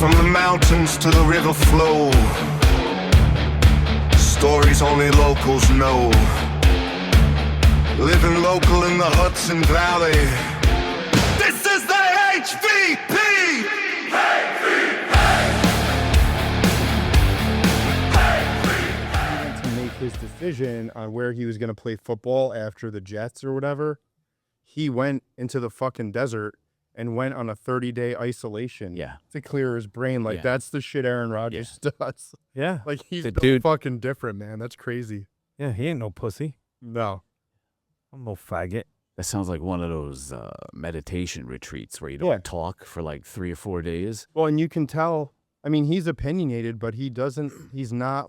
From the mountains to the river flow, stories only locals know. Living local in the Hudson Valley. This is the HVP! To make his decision on where he was going to play football after the Jets or whatever, he went into the fucking desert and went on a 30-day isolation to clear his brain. Like, that's the shit Aaron Rodgers does. Yeah. Like, he's The built dude- fucking different, man. That's crazy. Yeah, he ain't no pussy. No. I'm no faggot. That sounds like one of those meditation retreats where you don't talk for like 3 or 4 days. Well, and you can tell, I mean, he's opinionated, but he's not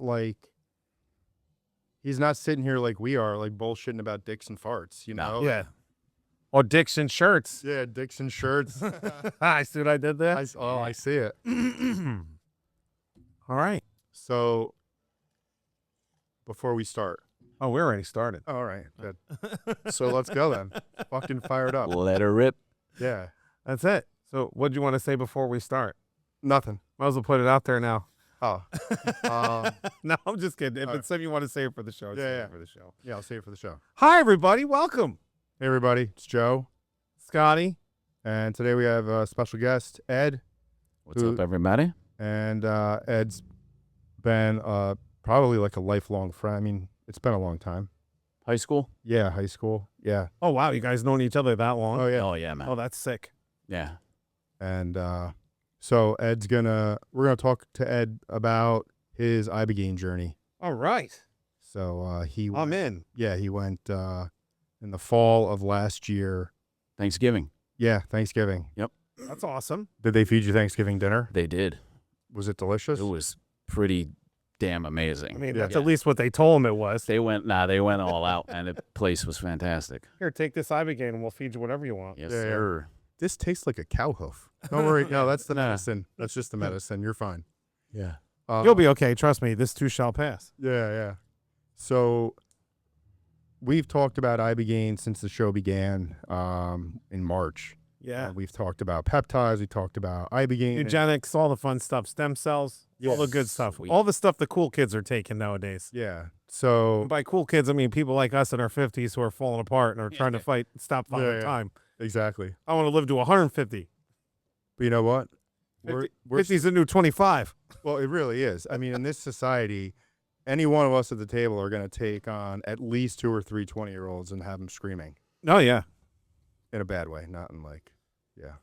sitting here like we are, like bullshitting about dicks and farts, you know? Yeah. Or dicks and shirts. Yeah, dicks and shirts. I see what I did there? I see it. All right. So, before we start. Oh, we already started. All right. Good. So let's go then. Fucking fire it up. Let her rip. Yeah. That's it. So what do you want to say before we start? Nothing. Might as well put it out there now. Oh. No, I'm just kidding. If All it's something you want to say it for the show, say Yeah. it for the show. Yeah, I'll say it for the show. Hi, everybody. Welcome. Hey, everybody. It's Joe. Scotty. And today we have a special guest, Ed. What's up, everybody? And Ed's been probably like a lifelong friend. I mean, it's been a long time. High school? Yeah, high school. Yeah. Oh, wow. You guys known each other that long? Oh, yeah. Oh, yeah, man. Oh, that's sick. Yeah. And so we're gonna talk to Ed about his Ibeagha journey. All right. So I'm in. Yeah, he went in the fall of last year. Thanksgiving. Yeah, Thanksgiving. Yep. That's awesome. Did they feed you Thanksgiving dinner? They did. Was it delicious? It was pretty damn amazing. I mean, Yeah. that's at least what they told him it was. They went all out, and the place was fantastic. Here, take this Ibeagha and we'll feed you whatever you want. Yes, Yeah. sir. This tastes like a cow hoof. Don't worry. No, that's the Nah. medicine. That's just the medicine. You're fine. Yeah. You'll be okay. Trust me. This too shall pass. Yeah. So we've talked about Ibeagha since the show began in March. Yeah. We've talked about peptides. We talked about Ibeagha. Eugenics, all the fun stuff, stem cells, all the good stuff. Sweet. All the stuff the cool kids are taking nowadays. Yeah. So And by cool kids, I mean people like us in our 50s who are falling apart and are trying to stop fighting time. exactly. I want to live to 150. But you know what? 50 is the new 25. Well, it really is. I mean, in this society, any one of us at the table are going to take on at least 2 or 3 20-year-olds and have them screaming Oh, yeah. in a bad way, not in like,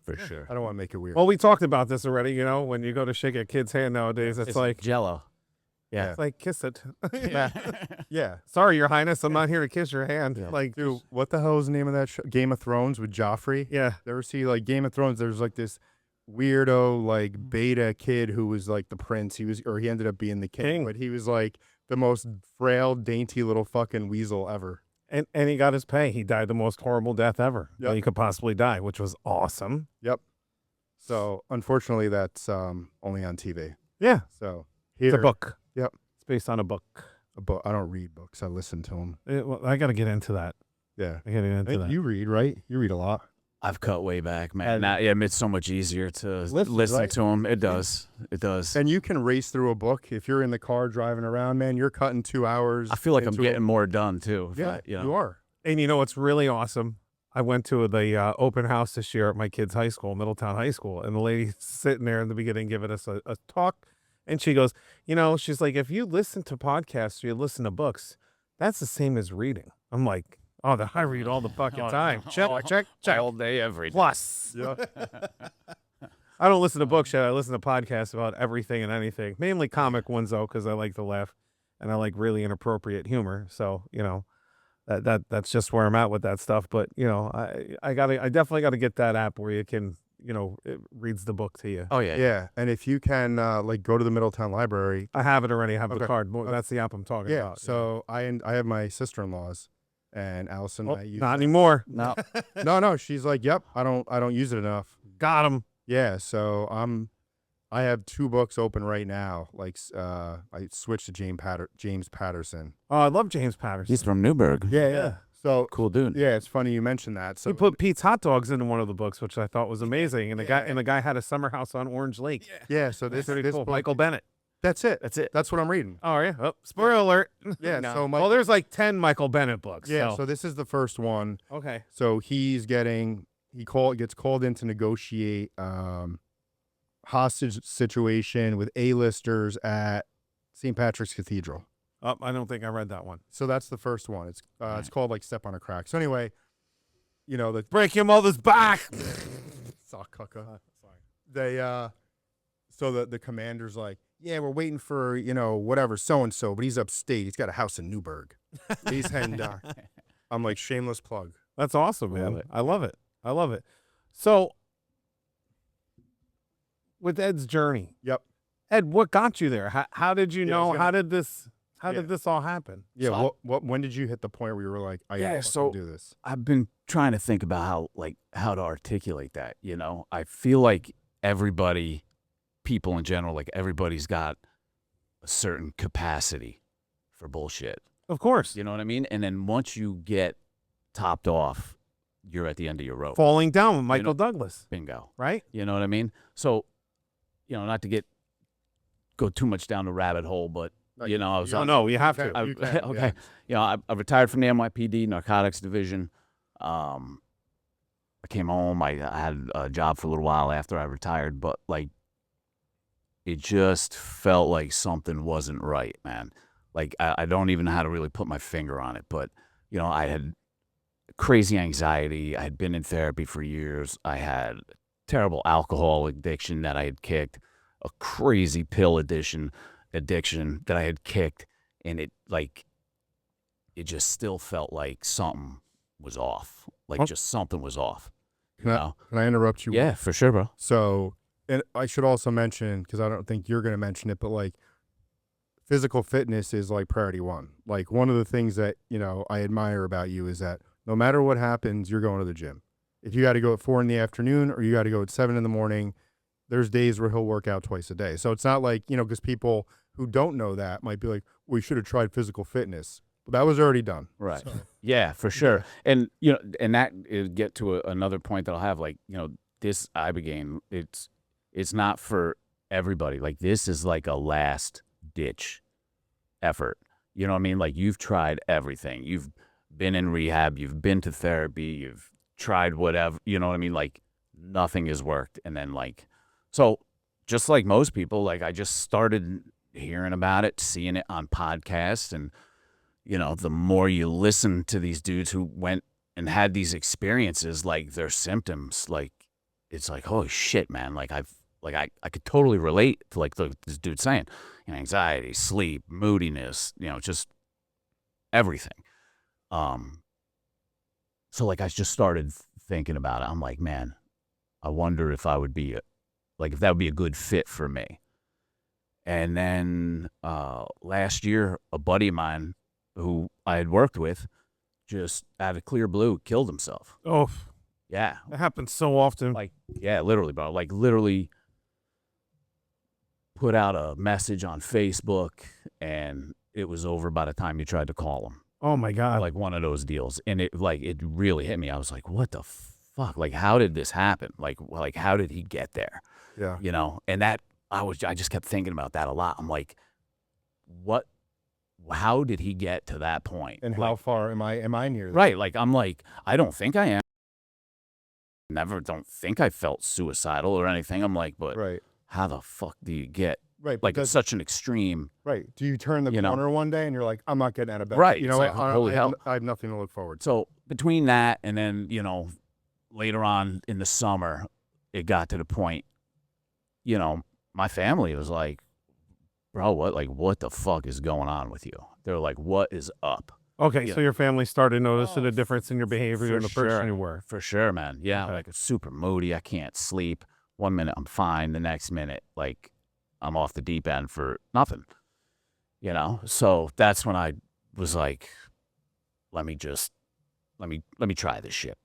For sure. I don't want to make it weird. Well, we talked about this already. You know, when you go to shake a kid's hand nowadays, it's like, Jello. Yeah. it's like, kiss it. Yeah. Sorry, Your Highness. I'm not here to kiss your hand. Yeah. Like, Dude, what the hell is the name of that show? Game of Thrones with Joffrey? yeah. You ever see like Game of Thrones? There's like this weirdo like beta kid who was like the prince. He ended up being the king, but he was like the most frail, dainty little fucking weasel ever. And he got his pay. He died the most horrible death ever Yep. that he could possibly die, which was awesome. Yep. So unfortunately, that's only on TV. Yeah. So It's a book. Yep. It's based on a book. A book. I don't read books. I listen to them. Well, I got to get into that. Yeah. I got to get into that. You read, right? You read a lot. I've cut way back, man. And- Now, it's so much easier to Listen, listen right? to them. It does. It does. And you can race through a book. If you're in the car driving around, man, you're cutting 2 hours. I feel like I'm into getting more done, too. if Yeah, I- you are. And you know what's really awesome? I went to the open house this year at my kid's high school, Middletown High School, and the lady sitting there in the beginning giving us a talk, and she goes, you know, she's like, if you listen to podcasts or you listen to books, that's the same as reading. I'm like, oh, I read all the fucking time. Check. All day, every day. Plus. Yeah. I don't listen to books yet. I listen to podcasts about everything and anything, mainly comic ones, though, because I like to laugh, and I like really inappropriate humor. So, you know, that's just where I'm at with that stuff. But, you know, I definitely got to get that app where you can, you know, it reads the book to you. Oh, yeah. Yeah. And if you can, like, go to the Middletown Library. I have it already. I have the Okay. card. That's the app I'm talking Yeah. about. So I have my sister-in-laws, and Allison. Oh, and I use not it. anymore. No. No. She's like, yep. I don't use it enough. Got him. Yeah. So I have 2 books open right now. Like, I switched to James Patterson. Oh, I love James Patterson. He's from Newburgh. Yeah. So Cool dude. yeah, it's funny you mentioned that. So He put Pete's hot dogs into one of the books, which I thought was amazing. And the guy had a summer house on Orange Lake. yeah, so this Pretty cool. book, Michael Bennett. that's it. That's it. That's what I'm reading. Oh yeah. Oh, spoiler alert. Yeah. No. So Well, there's like 10 Michael Bennett books. yeah. So. So this is the first one. Okay. So he gets called in to negotiate hostage situation with A-listers at St. Patrick's Cathedral. Oh, I don't think I read that one. So that's the first one. It's called like Step on a Crack. So anyway, the Break your mother's back. sock cucka. They so the commander's like, yeah, we're waiting for whatever so and so, but he's upstate. He's got a house in Newburgh. He's heading down. I'm like, shameless plug. That's awesome, man. Love it. I love it. I love it. So, with Ed's journey, Yep. Ed, what got you there? How did you know? gonna- How did this Yeah. all happen? Yeah. So when did you hit the point where you were like, I gotta fucking do this? I've been trying to think about how to articulate that. I feel like people in general, like everybody's got a certain capacity for bullshit. Of course. You know what I mean? And then once you get topped off, you're at the end of your rope. Falling down with Michael Douglas, Bingo. right? You know what I mean? So, not to go too much down the rabbit hole, but I was Oh no, you have to. You can, okay. I retired from the NYPD narcotics division. I came home. I had a job for a little while after I retired, but it just felt like something wasn't right, man. I don't even know how to really put my finger on it, but I had crazy anxiety. I had been in therapy for years. I had terrible alcohol addiction that I had kicked, a crazy pill addiction that I had kicked, and it just still felt like something was off. Just something was off. Can I interrupt you? Yeah, for sure, bro. So, and I should also mention, because I don't think you're going to mention it, but physical fitness is priority one. One of the things that, I admire about you is that no matter what happens, you're going to the gym. If you got to go at 4 p.m. or you got to go at 7 a.m, there's days where he'll work out twice a day. So it's not because people who don't know that might be like, we should have tried physical fitness. But that was already done. Right. So. Yeah, for sure. And and that is get to another point that I'll have. This Ibeagha, it's not for everybody. This is a last ditch effort. You know what I mean? You've tried everything. You've been in rehab. You've been to therapy. You've tried whatever. You know what I mean? Nothing has worked. And then so just like most people, I just started hearing about it, seeing it on podcasts, and the more you listen to these dudes who went and had these experiences, their symptoms, it's holy shit, man. I could totally relate to this dude saying, anxiety, sleep, moodiness, just everything. So I just started thinking about it. I'm like, man, I wonder if I would be if that would be a good fit for me. And then last year, a buddy of mine who I had worked with just out of clear blue killed himself. Oh, Yeah. that happens so often. Yeah, literally, bro. Literally put out a message on Facebook, and it was over by the time you tried to call him. Oh my God. One of those deals. And it really hit me. I was like, what the fuck? How did this happen? How did he get there? Yeah. And that I just kept thinking about that a lot. I'm like, how did he get to that point? And how far am I near that? Right. I'm like, I don't think I am. Don't think I felt suicidal or anything. I'm like, but Right. how the fuck do you get Right. it's such an extreme? Right. Do you turn the corner one day and you're like, I'm not getting out of bed? Right. You It's know like, what? holy hell. I have nothing to look forward to. So between that and then, later on in the summer, it got to the point, my family was like, bro, what the fuck is going on with you? They're like, what is up? Okay, Yeah. so your family started noticing a difference in your behavior For and the person sure. you were. For sure, man. Yeah, Okay. it's super moody. I can't sleep. 1 minute I'm fine. The next minute, I'm off the deep end for nothing. So that's when I was like, let me try this shit.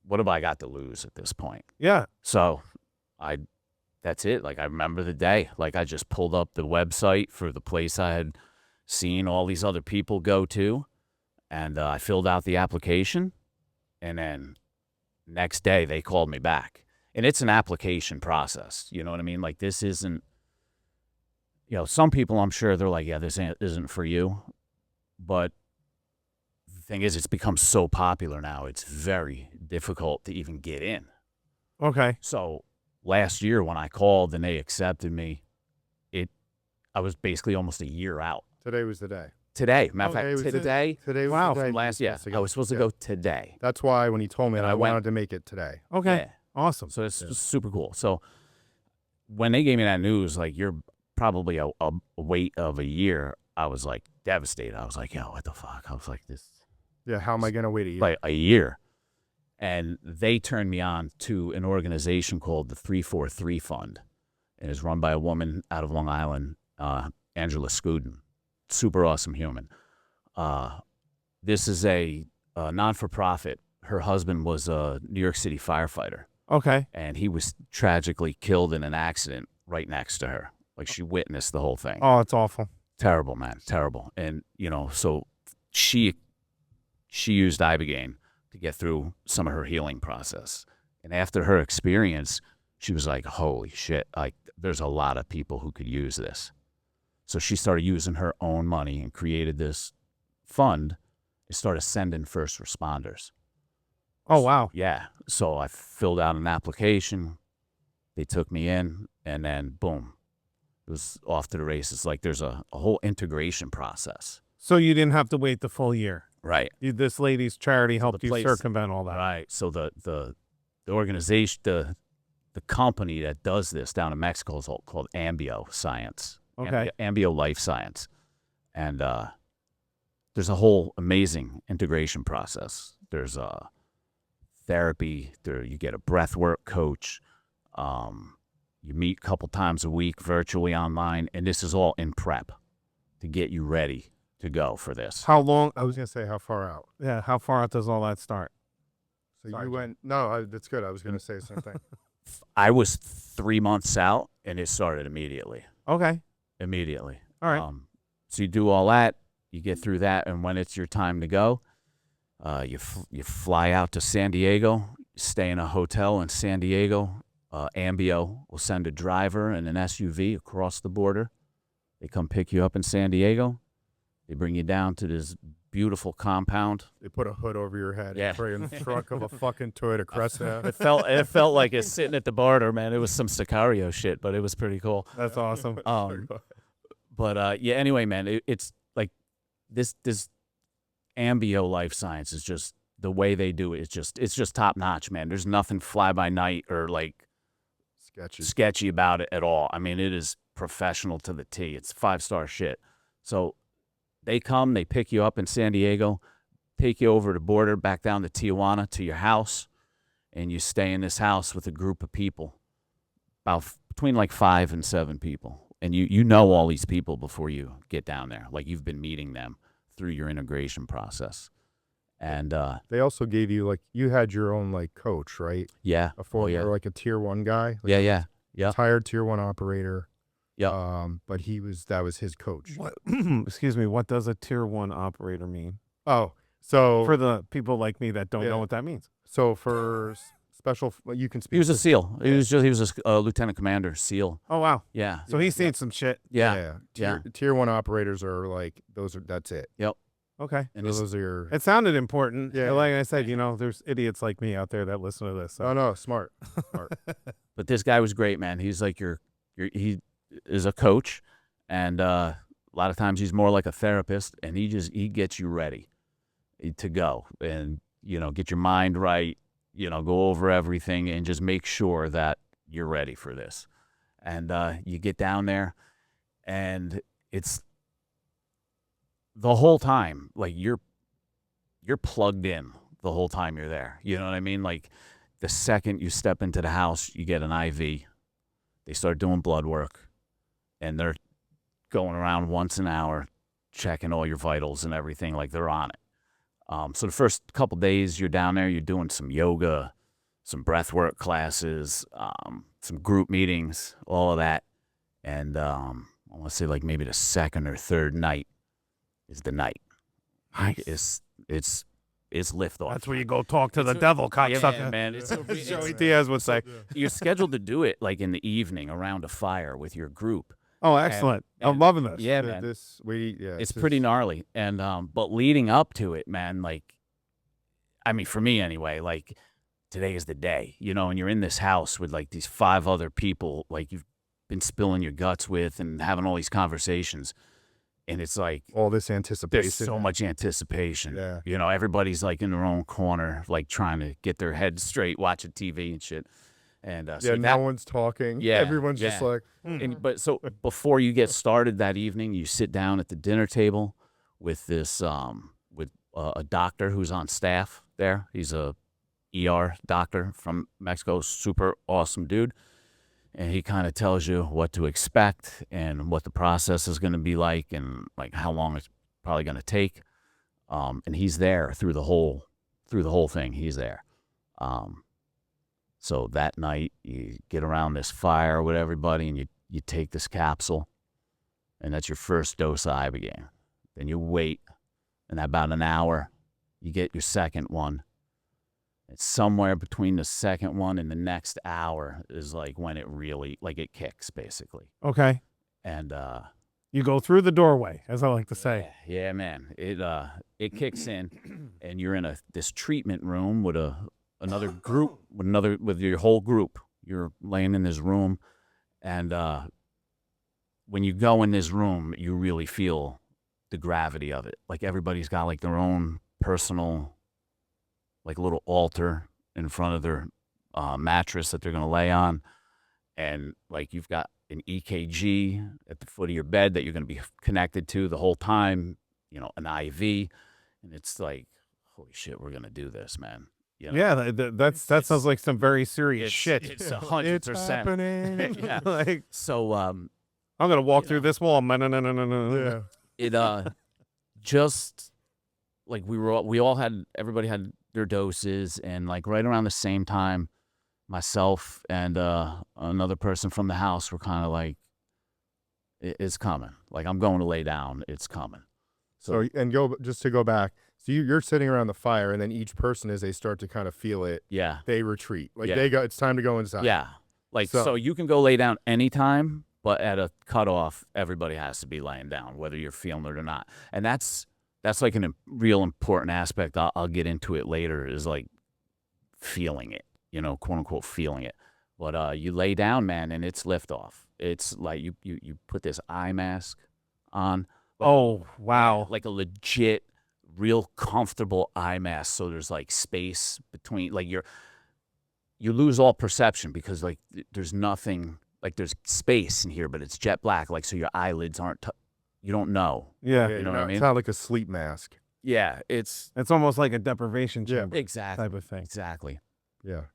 What have I got to lose at this point? Yeah. So that's it. I remember the day. I just pulled up the website for the place I had seen all these other people go to, And I filled out the application, and then next day they called me back. And it's an application process. You know what I mean? Like, this isn't, you know, some people, I'm sure they're like, yeah, this isn't for you. But the thing is, it's become so popular now, it's very difficult to even get in. Okay. So last year when I called and they accepted me, I was basically almost a year out. Today was the day. Today, matter of Okay, fact, was today. Today was Wow, the day. From last, yeah, I was supposed to go today. That's why when he told me, And I I went- wanted to make it today. Okay. Yeah. Awesome. So it's super cool. So when they gave me that news, like, you're probably a wait of a year, I was like devastated. I was like, yo, what the fuck? I was like, this, Yeah, how am I going to wait a year? like a year. And they turned me on to an organization called the 343 Fund. And it's run by a woman out of Long Island, Angela Scudin. Super awesome human. This is a non-for-profit. Her husband was a New York City firefighter. Okay. And he was tragically killed in an accident right next to her. Like, she witnessed the whole thing. Oh, it's awful. Terrible, man. Terrible. And, you know, so she used Ibeagha to get through some of her healing process. And after her experience, she was like, holy shit, like, there's a lot of people who could use this. So she started using her own money and created this fund and started sending first responders. Oh, wow. Yeah. So I filled out an application. They took me in, and then boom, it was off to the races. Like, there's a whole integration process. So you didn't have to wait the full year. Right. This lady's charity helped the you place- circumvent all that. Right. So the organization, the company that does this down in Mexico is called Ambio Science. Okay. Ambio Life Science. And there's a whole amazing integration process. There's therapy. You get a breathwork coach. You meet a couple times a week virtually online, and this is all in prep to get you ready to go for this. How long? I was going to say how far out. Yeah. How far out does all that start? So Sorry, you Jim. went, no, that's good. I was going to say something. I was 3 months out, and it started immediately. Okay. Immediately. All right. So you do all that, you get through that, and when it's your time to go, you fly out to San Diego, stay in a hotel in San Diego. Ambio will send a driver and an SUV across the border. They come pick you up in San Diego. They bring you down to this beautiful compound. They put a hood over your head. Yeah. And throw you in the trunk of a fucking Toyota Cresta. It felt like it's sitting at the border, man. It was some Sicario shit, but it was pretty cool. That's awesome. But yeah. Anyway, man, it's like this Ambio Life Science is just the way they do it. It's just top notch, man. There's nothing fly by night or like sketchy about it at all. I mean, it is professional to the T. It's 5-star shit. So they come, they pick you up in San Diego, take you over the border, back down to Tijuana to your house, and you stay in this house with a group of people, about between like 5 and 7 people. And you know all these people before you get down there. Like, you've been meeting them through your integration process. And they also gave you, like, you had your own, like, coach, right? yeah. Or like a tier 1 guy. Like Yeah. Retired tier 1 operator. Yeah. But that was his coach. What? Excuse me. What does a tier 1 operator mean? Oh, so For the people like me that don't Yeah. know what that means. so for special, you can speak. He was a to- SEAL. He was a lieutenant commander SEAL. Oh, wow. Yeah. So he's seen some shit. Yeah. Tier 1 operators are like that's it. Okay. And Those are your. It sounded important. Yeah. Like I said, there's idiots like me out there that listen to this. So. Oh no, smart. But this guy was great, man. He's like he is a coach, and a lot of times he's more like a therapist, and he gets you ready to go and get your mind right, go over everything and just make sure that you're ready for this. And you get down there, and it's the whole time like you're plugged in the whole time you're there. You know what I mean? Like, the second you step into the house, you get an IV. They start doing blood work, and they're going around once an hour, checking all your vitals and everything. Like, they're on it. So the first couple days you're down there, you're doing some yoga, some breath work classes, some group meetings, all of that. And I want to say like maybe the second or third night is the night. Nice. it's liftoff. That's where you go talk to the devil, cocksucker. Yeah, man. It's Joey Diaz would say. you're scheduled to do it like in the evening around a fire with your group. Oh, excellent. I'm and- loving this. Yeah, man. It's Pretty gnarly. And but leading up to it, man, like, I mean, for me anyway, like, today is the day, you know, and you're in this house with like these 5 other people, like you've been spilling your guts with and having all these conversations. And it's like all this anticipation. there's so much anticipation. Yeah. You know, everybody's like in their own corner, like trying to get their head straight, watching TV and shit. And so no one's talking. Yeah, Everyone's just yeah. like, But so before you get started that evening, you sit down at the dinner table with this with a doctor who's on staff there. He's a ER doctor from Mexico, super awesome dude. And he kind of tells you what to expect and what the process is going to be like and like how long it's probably going to take. And he's there through the whole thing. He's there. So that night you get around this fire with everybody and you take this capsule, and that's your first dose of Ibeagha. Then you wait, and about an hour, you get your second one. It's somewhere between the second one and the next hour is like when it really, like, it kicks basically. Okay. And You go through the doorway, as I like to say. yeah, man, it kicks in, and you're in this treatment room with another group, with your whole group. You're laying in this room, and when you go in this room, you really feel the gravity of it. Like, everybody's got like their own personal, like, little altar in front of their mattress that they're gonna lay on, and like you've got an EKG at the foot of your bed that you're gonna be connected to the whole time. You know, an IV, and it's like, holy shit, we're gonna do this, man. You know? Yeah, that sounds like some very serious It's shit. It's 100%. happening. Yeah, like, So I'm gonna walk through this wall. No. Yeah. it just like everybody had their doses, and like right around the same time, myself and another person from the house were kind of like, it's coming. Like, I'm going to lay down. It's coming. So just to go back. So you're sitting around the fire, and then each person, as they start to kind of feel it, Yeah. they retreat. Like, Yeah. it's time to go inside. Yeah. Like, So- so you can go lay down anytime, but at a cutoff, everybody has to be laying down, whether you're feeling it or not. And that's like a real important aspect. I'll get into it later, is like feeling it, you know, quote unquote, feeling it. But you lay down, man, and it's liftoff. It's like you put this eye mask on. Oh, wow. Like a legit, real comfortable eye mask. So there's like space between, like, you lose all perception because like there's nothing, like there's space in here, but it's jet black. Like, so your eyelids aren't, you don't know. Yeah. You know what I mean? It's not like a sleep mask. Yeah, it's It's almost like a deprivation Yeah. chamber exactly, type of thing. exactly. Yeah.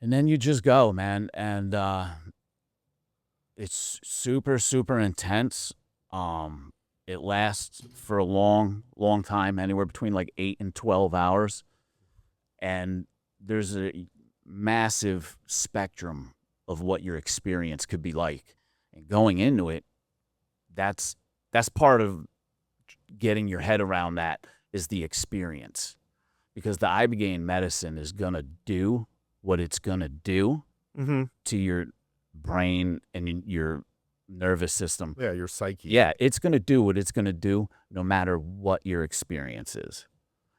And then you just go, man, and it's super, super intense. It lasts for a long, long time, anywhere between like 8 and 12 hours. And there's a massive spectrum of what your experience could be like. And going into it, that's part of getting your head around that, is the experience. Because the Ibeagha medicine is going to do what it's going to do Mm-hmm. to your brain and your nervous system. Yeah, your psyche. Yeah, it's going to do what it's going to do no matter what your experience is.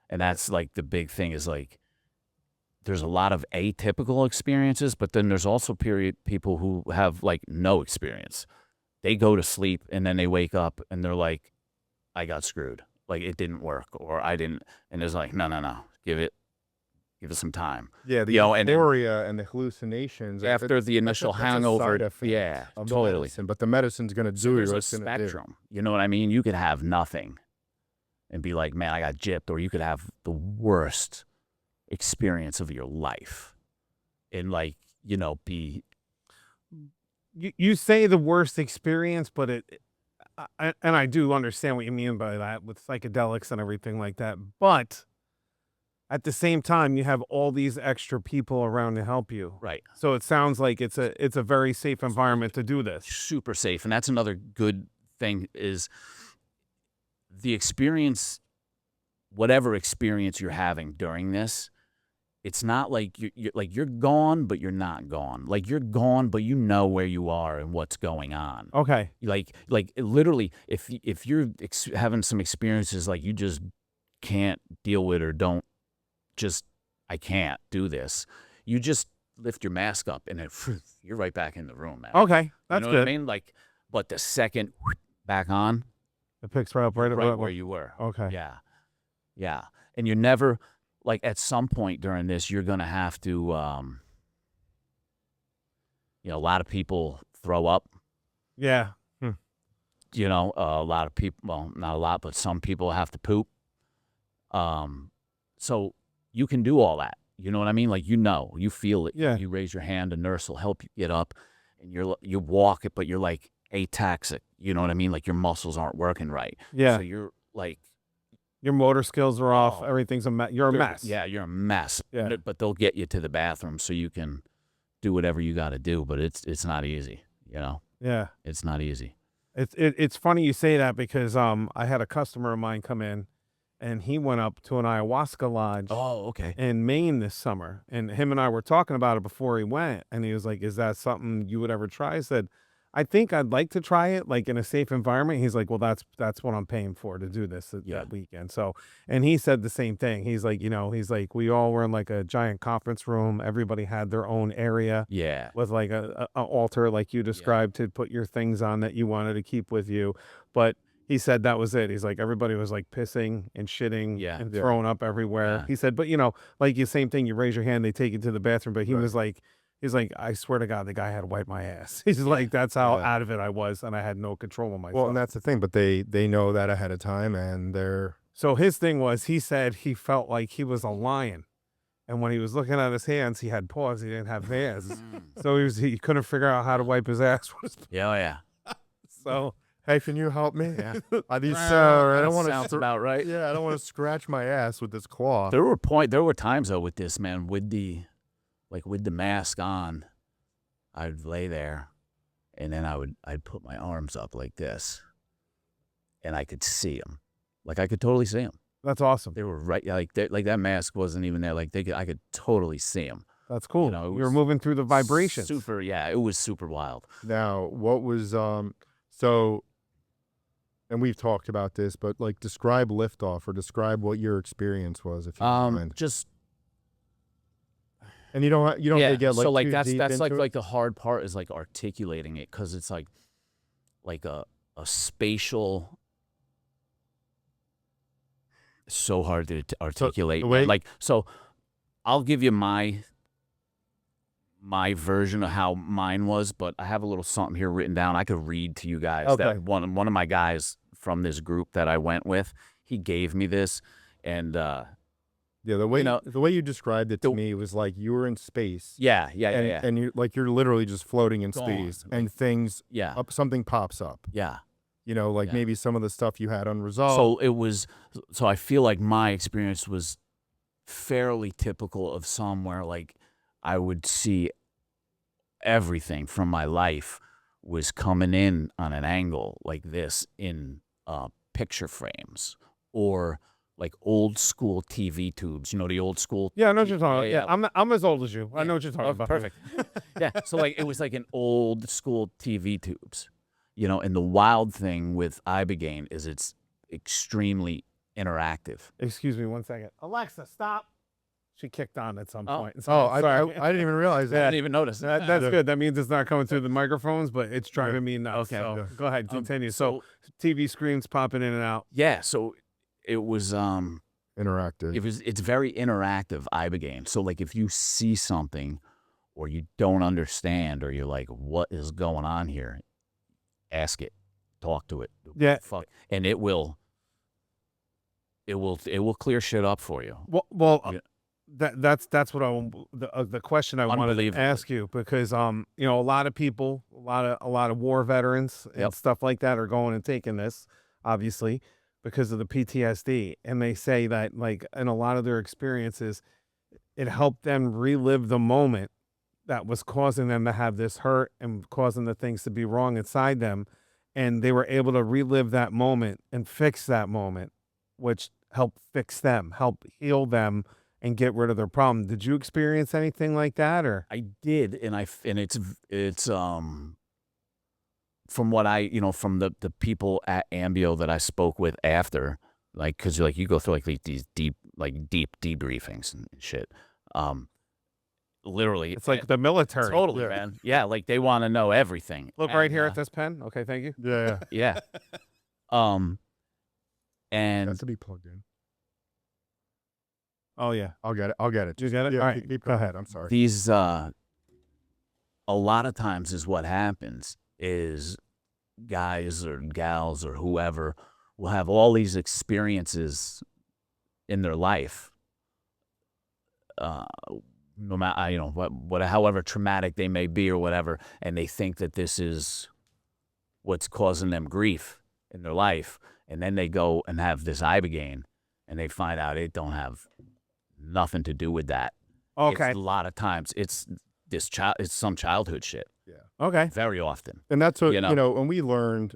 And that's like the big thing, is like there's a lot of atypical experiences, but then there's also people who have like no experience. They go to sleep and then they wake up and they're like, I got screwed. Like, it didn't work, or I didn't. And it's like, no, give it some time. Yeah, the You know, and then- euphoria and the hallucinations. After the initial that's a hangover, side effect yeah, of the totally. medicine, but the medicine's going to do There's what a it's going to do. spectrum. You know what I mean? You could have nothing and be like, man, I got gypped, or you could have the worst experience of your life and, like, you know, be. You say the worst experience, but and I do understand what you mean by that with psychedelics and everything like that. But at the same time, you have all these extra people around to help you. Right. So it sounds like it's a very safe environment to do this. Super safe. And that's another good thing, is the experience whatever experience you're having during this, it's not like you're gone, but you're not gone. Like you're gone, but you know where you are and what's going on. Okay. Like literally, if you're having some experiences like you just can't deal with or don't just I can't do this, you just lift your mask up and you're right back in the room, man. Okay. That's you know good. what I mean? Like, but the second back on, It picks right up right where you were. Okay. Yeah. Yeah. And you're never, like, at some point during this, you're going to have to, a lot of people throw up. Yeah. You know, a lot of people, well, not a lot, but some people have to poop. So you can do all that. You know what I mean? Like, you feel it. Yeah. You raise your hand, a nurse will help you get up, and you walk it, but you're like ataxic. You know what I mean? Like your muscles aren't working right. Yeah. So you're like, Your motor skills are off. Oh. Everything's a mess. You're a mess. yeah, you're a mess. Yeah. But they'll get you to the bathroom so you can do whatever you got to do. But it's not easy. You know, Yeah. it's not easy. It's funny you say that because I had a customer of mine come in, and he went up to an ayahuasca lodge Oh, okay. in Maine this summer, and him and I were talking about it before he went, and he was like, "Is that something you would ever try?" I said, "I think I'd like to try it, like in a safe environment." He's like, "Well, that's what I'm paying for to do this that weekend." So, and he said the same thing. He's like, he's like, we all were in like a giant conference room. Everybody had their own area. Yeah. With like a altar, like you described, to put your things on that you wanted to keep with you, but. He said that was it. He's like, everybody was like pissing and shitting and throwing up everywhere. Yeah. He said, but like the same thing, you raise your hand, they take you to the bathroom. But he was like, he's like, I swear to God, the guy had to wipe my ass. He's like, that's how out of it I was. And I had no control of myself. Well, and that's the thing, but they know that ahead of time, and they're. So his thing was, he said he felt like he was a lion. And when he was looking at his hands, he had paws. He didn't have hands. So he couldn't figure out how to wipe his ass. Yeah. So. Hey, can you help me? I don't want to. Sounds about right. Yeah, I don't want to scratch my ass with this claw. There were times though with this, man, with the mask on, I'd lay there, and then I'd put my arms up like this, and I could see them, like I could totally see them. That's awesome. They were right, like that mask wasn't even there. Like I could totally see them. That's cool. You know, you were moving through the vibrations. Super, yeah, it was super wild. Now, what was so? And we've talked about this, but like describe liftoff or describe what your experience was, if you don't mind. Just and you don't have to get like so like too that's deep into like it? the hard part is like articulating it, because it's like a spatial. It's so hard to articulate. the way- like so, I'll give you my version of how mine was, but I have a little something here written down. I could read to you guys. Okay. That one of my guys from this group that I went with, he gave me this, and the way you described it to me was like you were in space. yeah. And you're literally just floating in Gone. space, and things something pops up. Yeah. Maybe some of the stuff you had unresolved. So I feel like my experience was fairly typical of somewhere like I would see everything from my life was coming in on an angle like this in picture frames, or like old school TV tubes. You know, the old school. Yeah, I know what you're talking about. Yeah, I'm as old as you. I know what you're talking about. Perfect. Yeah. So like it was like an old school TV tubes. And the wild thing with Ibeagha is it's extremely interactive. Excuse me 1 second. Alexa, stop. She kicked on at some point. I Sorry. didn't even realize I that. didn't even notice. That's good. That means it's not coming through the microphones, but it's driving me nuts. Okay. So go ahead, continue. So TV screens popping in and out. Yeah. So it was Interactive. it's very interactive Ibeagha. So like if you see something or you don't understand, or you're like, what is going on here? Ask it, talk to it. Yeah. Fuck. And it will clear shit up for you. Well, that's what the question I wanted to Unbelievable. ask you, because a lot of people, a lot of war veterans and stuff like that are going and taking this, obviously, because of the PTSD, and they say that like in a lot of their experiences, it helped them relive the moment that was causing them to have this hurt and causing the things to be wrong inside them, and they were able to relive that moment and fix that moment, which help fix them, help heal them, and get rid of their problem. Did you experience anything like that, or? I did, and it's from what I from the people at Ambio that I spoke with after, like, because you go through these deep debriefings and shit. Literally, It's like the military. totally, man. Yeah, like they want to know everything. Look right here at this pen. Okay, thank you. Yeah. Yeah. And Has to be plugged in. Oh yeah, I'll get it. you get it. Yeah, All right, go ahead. I'm sorry. these a lot of times is what happens is guys or gals or whoever will have all these experiences in their life, no matter what however traumatic they may be or whatever, and they think that this is what's causing them grief in their life, and then they go and have this ibogaine, and they find out it don't have nothing to do with that. Okay. It's a lot of times it's it's some childhood shit. Yeah. Okay. Very often. And that's what, You know. when we learned,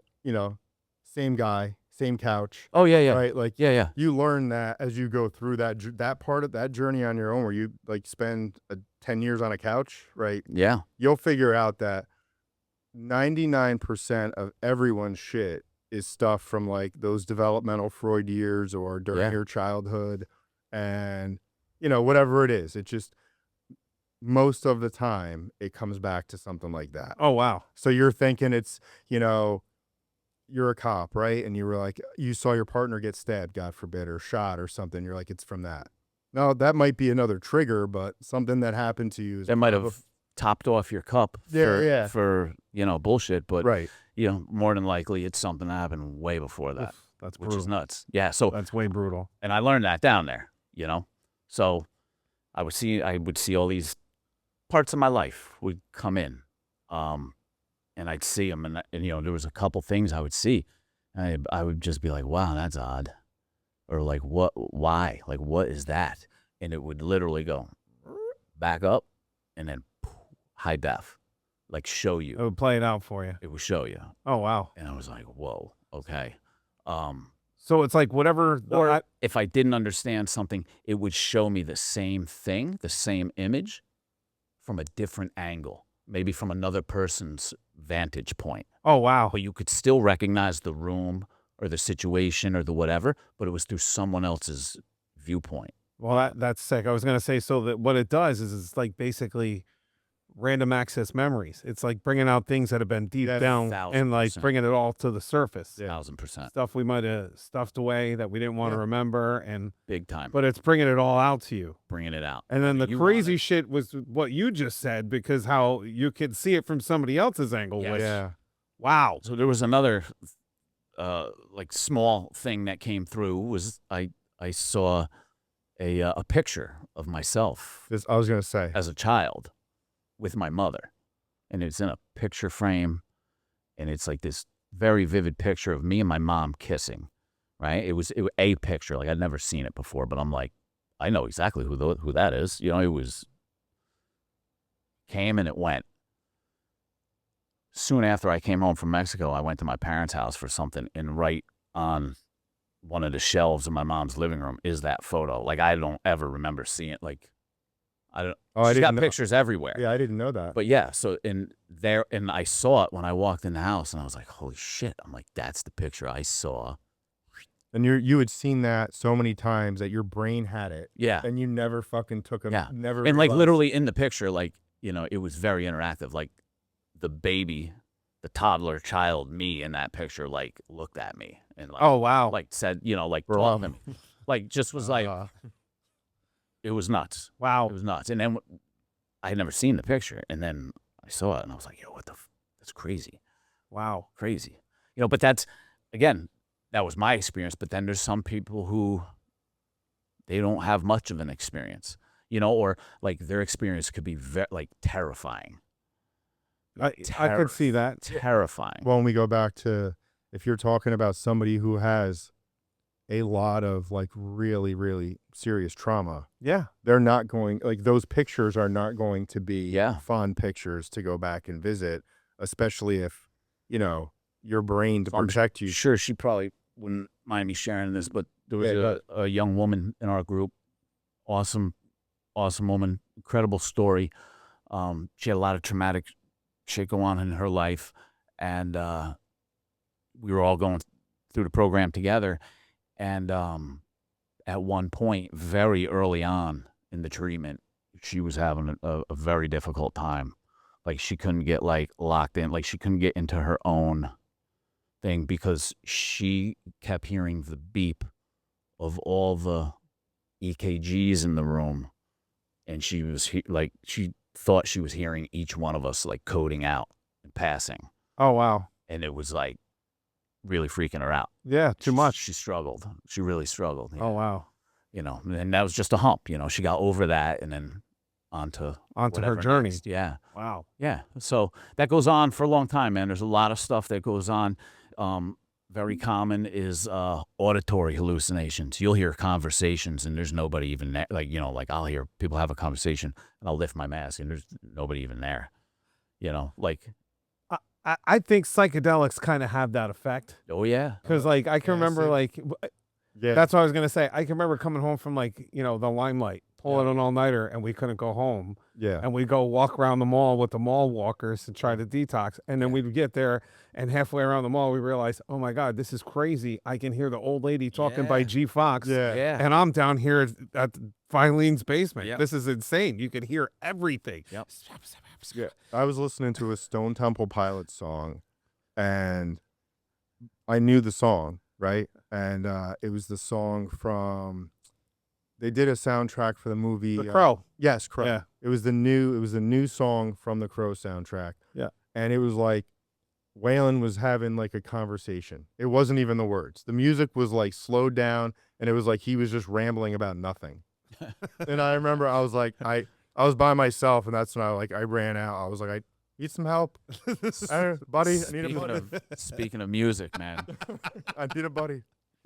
same guy, same couch. Oh yeah, yeah. Right? Like, Yeah. you learn that as you go through that part of that journey on your own, where you spend 10 years on a couch, right? Yeah. You'll figure out that 99% of everyone's shit is stuff from those developmental Freud years or during your childhood, and whatever it is. It just, most of the time it comes back to something like that. Oh wow. So you're thinking it's, you're a cop, right? And you were like, you saw your partner get stabbed, God forbid, or shot or something. You're like, it's from that. No, that might be another trigger, but something that happened to you. That might have topped off your cup for bullshit, but right. more than likely it's something that happened way before that. Oof, that's which brutal. is nuts. Yeah, so That's way brutal. and I learned that down there, So I would see all these parts of my life would come in, and I'd see them, and there was a couple things I would see, and I would just be like, wow, that's odd, or like, why, like, what is that? And it would literally go back up, and then high def, like show you. It would play it out for you. It would show you, Oh wow. and I was like, whoa, okay. So it's like whatever. Or if I didn't understand something, it would show me the same thing, the same image, from a different angle, maybe from another person's vantage point. Oh wow. But you could still recognize the room or the situation or the whatever, but it was through someone else's viewpoint. Well, that's sick. I was gonna say, so that what it does is it's like basically random access memories. It's like bringing out things that have been deep down and like 1000%. bringing it all to the surface. 1000%. Stuff we might have stuffed away that we didn't want to remember, and Big time. but it's bringing it all out to you. Bringing it out. And then the You crazy shit was what you just said, because how you could see it from somebody else's angle. Yes. Which, Yeah. wow. So there was another like small thing that came through was I saw a picture of myself I was going to say. as a child with my mother, and it's in a picture frame, and it's like this very vivid picture of me and my mom kissing, right? It was a picture, like I'd never seen it before, but I'm like, I know exactly who that is. It was came and it went. Soon after I came home from Mexico, I went to my parents' house for something, and right on one of the shelves in my mom's living room is that photo. Like, I don't ever remember seeing it. Like, I don't. Oh, She's got pictures everywhere. Yeah, I didn't know that. But yeah, so and I saw it when I walked in the house, and I was like, holy shit. I'm like, that's the picture I saw. And you had seen that so many times that your brain had it. Yeah. And you never fucking took Yeah. never. And like realized. literally in the picture, like, it was very interactive. Like the baby, the toddler child, me in that picture, like looked at me and like, Oh wow. like said, like Bro. talked to me. Like just was like, it was nuts. Wow. It was nuts. And then I had never seen the picture, and then I saw it, and I was like, yo, what the that's crazy. Wow. Crazy. But that's, again, that was my experience, but then there's some people who they don't have much of an experience, or like their experience could be like terrifying. I could see that. Terrifying. Well, when we go back to, if you're talking about somebody who has a lot of like really, really serious trauma, Yeah. they're not going, like those pictures are not going to be Yeah. fun pictures to go back and visit, especially if, your brain to So I'm protect you. Sure, she probably wouldn't mind me sharing this, but there was a young woman in our group, awesome woman, incredible story. She had a lot of traumatic shit go on in her life, and we were all going through the program together. And at one point, very early on in the treatment, she was having a very difficult time. Like, she couldn't get like locked in, like she couldn't get into her own thing because she kept hearing the beep of all the EKGs in the room, and she was she thought she was hearing each one of us like coding out and passing. Oh, wow. And it was like really freaking her out. Yeah, too much. She struggled. She really struggled. Yeah. Oh, wow. You know, and that was just a hump. You know, she got over that and then onto her whatever journey. next. Yeah. Wow. Yeah. So that goes on for a long time, man. There's a lot of stuff that goes on. Very common is auditory hallucinations. You'll hear conversations and there's nobody even there. Like, you know, like I'll hear people have a conversation and I'll lift my mask and there's nobody even there. You know, like. I think psychedelics kind of have that effect. Oh, yeah. Because, like, I can remember, like, that's what I was going to say. I can remember coming home from, like, you know, the Limelight, pulling an all-nighter, and we couldn't go home. Yeah. And we'd go walk around the mall with the mall walkers to try to detox. And then we'd get there, and halfway around the mall, we realized, oh, my God, this is crazy. I can hear the old lady talking by G. Fox. Yeah. And I'm down here at Filene's basement. Yep. This is insane. You can hear everything. Yep. Yeah, I was listening to a Stone Temple Pilots song, and I knew the song, right? And it was the song from. They did a soundtrack for the movie The Crow. Yes, Crow. Yeah. It was the new song from the Crow soundtrack. Yeah. And it was like Waylon was having like a conversation. It wasn't even the words. The music was like slowed down, and it was like he was just rambling about nothing. And I remember I was like, I was by myself, and that's when I ran out. I was like, I need some help. Buddy, I need a buddy. Speaking of music, man. I need a buddy.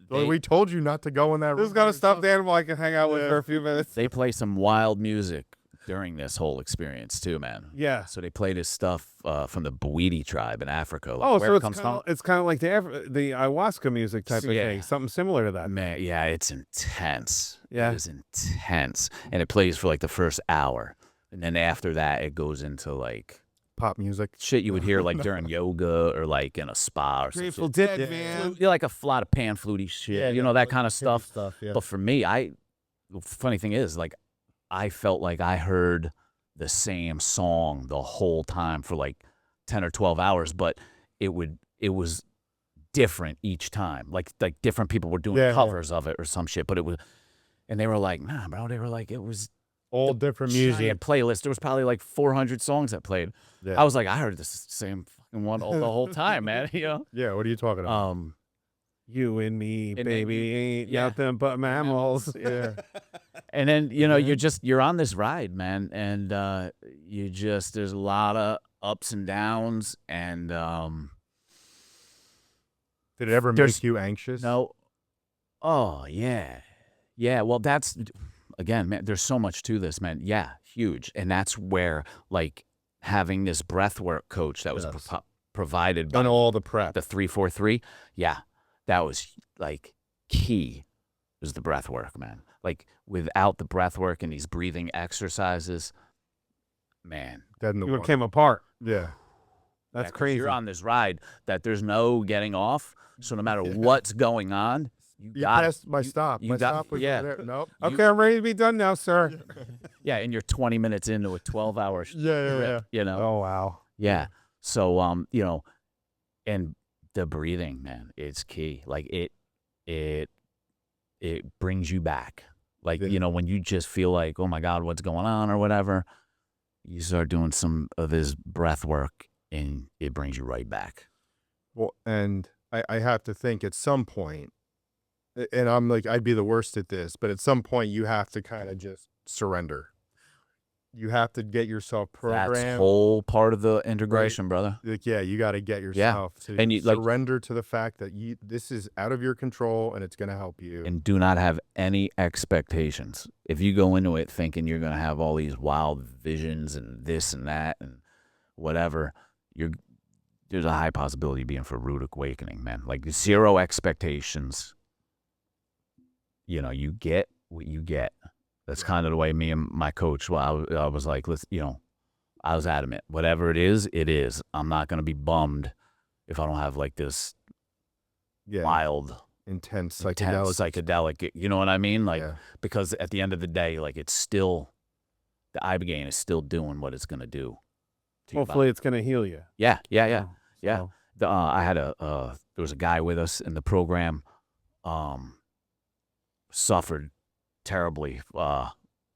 We told you not to go in that room. Who's got a stuffed animal I can hang out with for a few minutes? They play some wild music during this whole experience too, man. Yeah. So they played his stuff from the Bwiti tribe in Africa. Like, Oh, where so it comes from. it's kind of like the ayahuasca music type of thing, something similar to that. Man, yeah, it's intense. Yeah. It is intense. And it plays for like the first hour. And then after that, it goes into like pop music. Shit you would hear like during yoga or like in a spa or Grateful something. Dead, man. You like a lot of pan fluty shit, you know, that kind of stuff. Yeah. But for me, the funny thing is, like, I felt like I heard the same song the whole time for like 10 or 12 hours, but it was different each time. Like different people were doing covers of it or some shit, but and they were like, nah, bro, they were like, it was all different music. Playlist. There was probably like 400 songs that played. Yeah. I was like, I heard this same fucking one the whole time, man. You know? Yeah. What are you talking about? You and me, and baby, ain't nothing but mammals. Yeah. And then, you know, you're on this ride, man. And there's a lot of ups and downs. And did it ever make you anxious? No. Oh, yeah. Yeah. Well, again, man, there's so much to this, man. Yeah. Huge. And that's where, like, having this breathwork coach that was provided by done all the prep. The 3-4-3. Yeah. That was like key, was the breath work, man. Like without the breath work and these breathing exercises, man. You came apart. Yeah. That's crazy. You're on this ride that there's no getting off. So no matter what's going on, you passed my stop. My stop was yeah. there. Nope. Okay, I'm ready to be done now, sir. Yeah, and you're 20 minutes into a 12-hour yeah. You know. Oh, wow. Yeah. So you know, and the breathing, man, it's key. Like it brings you back. Like, you know, when you just feel like, oh my God, what's going on or whatever, you start doing some of this breath work and it brings you right back. Well, and I have to think at some point, and I'm like, I'd be the worst at this, but at some point you have to kind of just surrender. You have to get yourself programmed. That's whole part of the integration, brother. Like, yeah, you got to get yourself to and you, surrender to the fact that this is out of your control and it's going to help you. And do not have any expectations. If you go into it thinking you're going to have all these wild visions and this and that and whatever, there's a high possibility of being for rude awakening, man. Like 0 expectations. you know, you get what you get. That's kind of the way me and my coach, well, I was like, let's, you know, I was adamant. Whatever it is, it is. I'm not going to be bummed if I don't have like this wild, intense psychedelic. You know what I mean? Like, because at the end of the day, like it's still, the Ibogaine is still doing what it's going to do. Hopefully it's going to heal you. Yeah. I had there was a guy with us in the program, suffered terribly,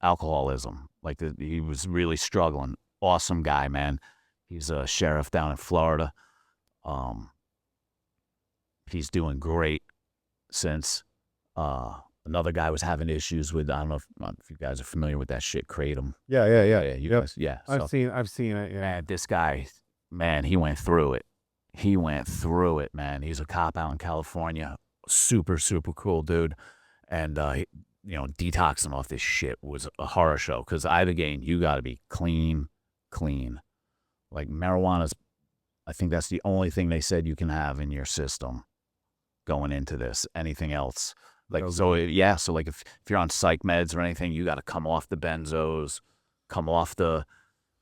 alcoholism. Like he was really struggling. Awesome guy, man. He's a sheriff down in Florida. He's doing great since. Another guy was having issues with, I don't know if you guys are familiar with that shit, Kratom. Yeah. You guys, yeah. I've seen it. Yeah. Man, this guy, man, he went through it. He went through it, man. He's a cop out in California. Super, super cool dude. And, you know, detoxing off this shit was a horror show. Because Ibogaine, you got to be clean. Like marijuana's, I think that's the only thing they said you can have in your system going into this. Anything else. Like, so like if you're on psych meds or anything, you got to come off the benzos, come off the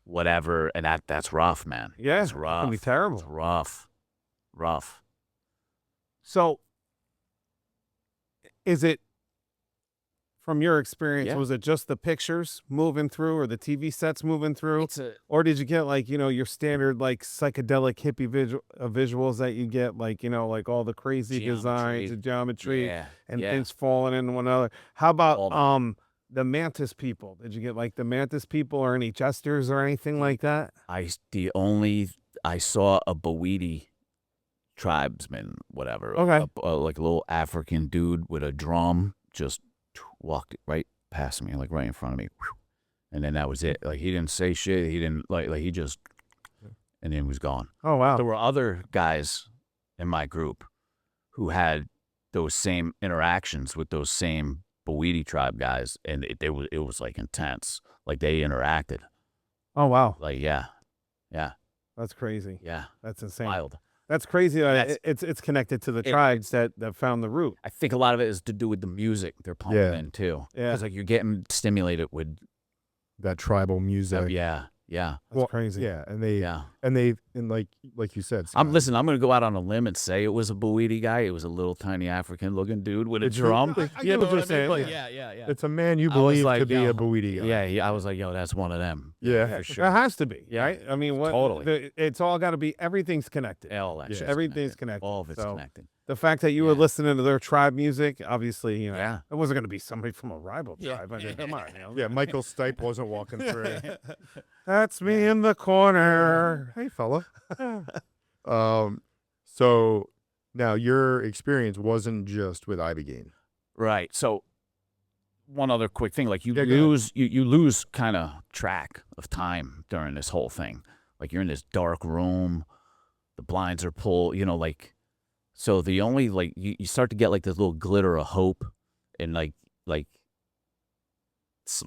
whatever. And that's rough, man. Yeah. It's rough. It's going to be terrible. It's rough. So, is it, from your experience, was it just the pictures moving through or the TV sets moving through? Or did you get like, you know, your standard like psychedelic hippie visuals that you get, like, you know, like all the crazy designs and geometry and things falling into one another? How about the mantis people? Did you get like the mantis people or any jesters or anything like that? I saw a Bawidi tribesman, whatever. Okay. Like a little African dude with a drum just walked right past me, like right in front of me. And then that was it. Like he didn't say shit. He didn't like he just, and then he was gone. Oh, wow. There were other guys in my group who had those same interactions with those same Bawidi tribe guys. And it was like intense. Like they interacted. Oh, wow. Like, yeah. That's crazy. Yeah. That's insane. Wild. That's crazy. It's connected to the tribes that found the root. I think a lot of it is to do with the music they're pumping in too. Yeah, because like you're getting stimulated with that tribal music. That's crazy. Yeah, and like you said, Scott, I'm gonna go out on a limb and say it was a Bawidi guy. It was a little tiny African looking dude with a drum. It's a man you believe to be a Bawidi guy. Yeah, I was like, yo, that's one of them. Yeah, for sure. It has to be. Yeah, right? I mean, totally. It's all got to be. Everything's connected. Everything's connected. All of it's connected. The fact that you were listening to their tribe music, obviously, you know, it wasn't going to be somebody from a rival tribe. I mean, come on, Yeah, Michael Stipe wasn't walking through. That's me in the corner. Hey, fella. So now your experience wasn't just with Ibogaine, right? So one other quick thing, like you lose kind of track of time during this whole thing. Like you're in this dark room, the blinds are pulled, you know, like. So the only, like, you start to get, like, this little glitter of hope, and, like